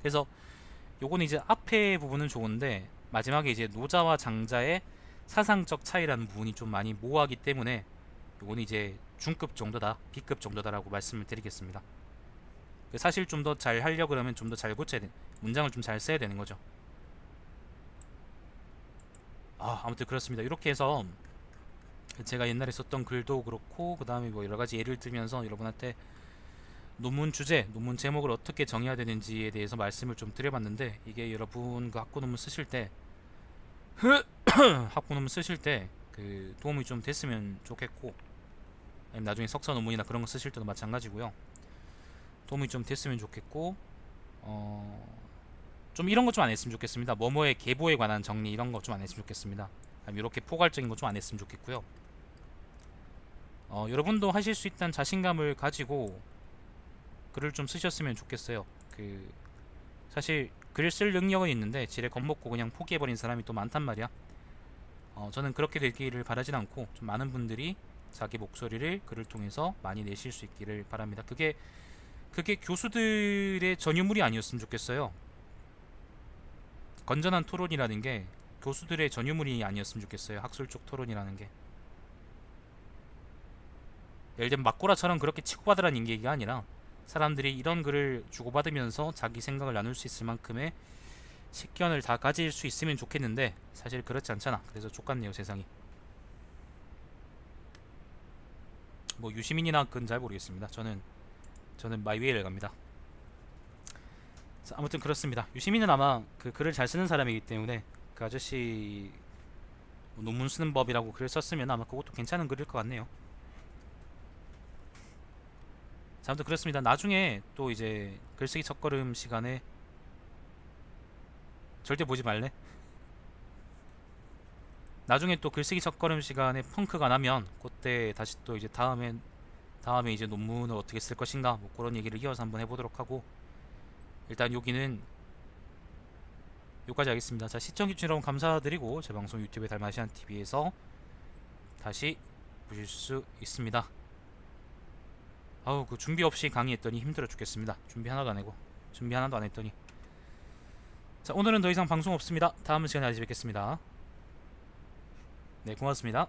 그래서 요거는 이제 앞에 부분은 좋은데 마지막에 이제 노자와 장자의 사상적 차이라는 부분이 좀 많이 모호하기 때문에 요거는 이제 중급 정도다, B급 정도다라고 말씀을 드리겠습니다. 사실 좀 더 잘 하려고 그러면 좀 더 잘 고쳐야 돼. 문장을 좀 잘 써야 되는 거죠. 아무튼 그렇습니다. 이렇게 해서 제가 옛날에 썼던 글도 그렇고 그 다음에 뭐 여러가지 예를 들면서 여러분한테 논문 주제, 논문 제목을 어떻게 정해야 되는지에 대해서 말씀을 좀 드려봤는데 이게 여러분 그 학부 논문 쓰실 때 학부 논문 쓰실 때 그 도움이 좀 됐으면 좋겠고 아니면 나중에 석사 논문이나 그런 거 쓰실 때도 마찬가지고요. 도움이 좀 됐으면 좋겠고 좀 이런 거 좀 안 했으면 좋겠습니다. 뭐뭐의 계보에 관한 정리 이런 거 좀 안 했으면 좋겠습니다. 아니면 이렇게 포괄적인 거 좀 안 했으면 좋겠고요. 여러분도 하실 수 있다는 자신감을 가지고 글을 좀 쓰셨으면 좋겠어요. 사실 글 쓸 능력은 있는데 지레 겁먹고 그냥 포기해버린 사람이 또 많단 말이야. 저는 그렇게 되기를 바라진 않고 좀 많은 분들이 자기 목소리를 글을 통해서 많이 내실 수 있기를 바랍니다. 그게 교수들의 전유물이 아니었으면 좋겠어요. 건전한 토론이라는 게 교수들의 전유물이 아니었으면 좋겠어요. 학술적 토론이라는 게. 예를 들면 막고라처럼 그렇게 치고받으라는 얘기가 아니라 사람들이 이런 글을 주고받으면서 자기 생각을 나눌 수 있을 만큼의 식견을 다 가질 수 있으면 좋겠는데 사실 그렇지 않잖아. 그래서 족같네요 세상이. 뭐 유시민이나 그건 잘 모르겠습니다. 저는 마이웨이를 갑니다. 자, 아무튼 그렇습니다. 유시민은 아마 그 글을 잘 쓰는 사람이기 때문에 그 아저씨 논문 쓰는 법이라고 글을 썼으면 아마 그것도 괜찮은 글일 것 같네요. 자, 아무튼 그렇습니다. 나중에 또 이제 글쓰기 첫걸음 시간에 절대 보지 말래? 나중에 또 글쓰기 첫걸음 시간에 펑크가 나면 그때 다시 또 이제 다음에 이제 논문을 어떻게 쓸 것인가 뭐 그런 얘기를 이어서 한번 해보도록 하고 일단 여기는 여기까지 하겠습니다. 자, 시청해주신 여러분 감사드리고 제 방송 유튜브에 달마시안 TV에서 다시 보실 수 있습니다. 그 준비 없이 강의했더니 힘들어 죽겠습니다. 준비 하나도 안 했더니. 자, 오늘은 더 이상 방송 없습니다. 다음 시간에 다시 뵙겠습니다. 네, 고맙습니다.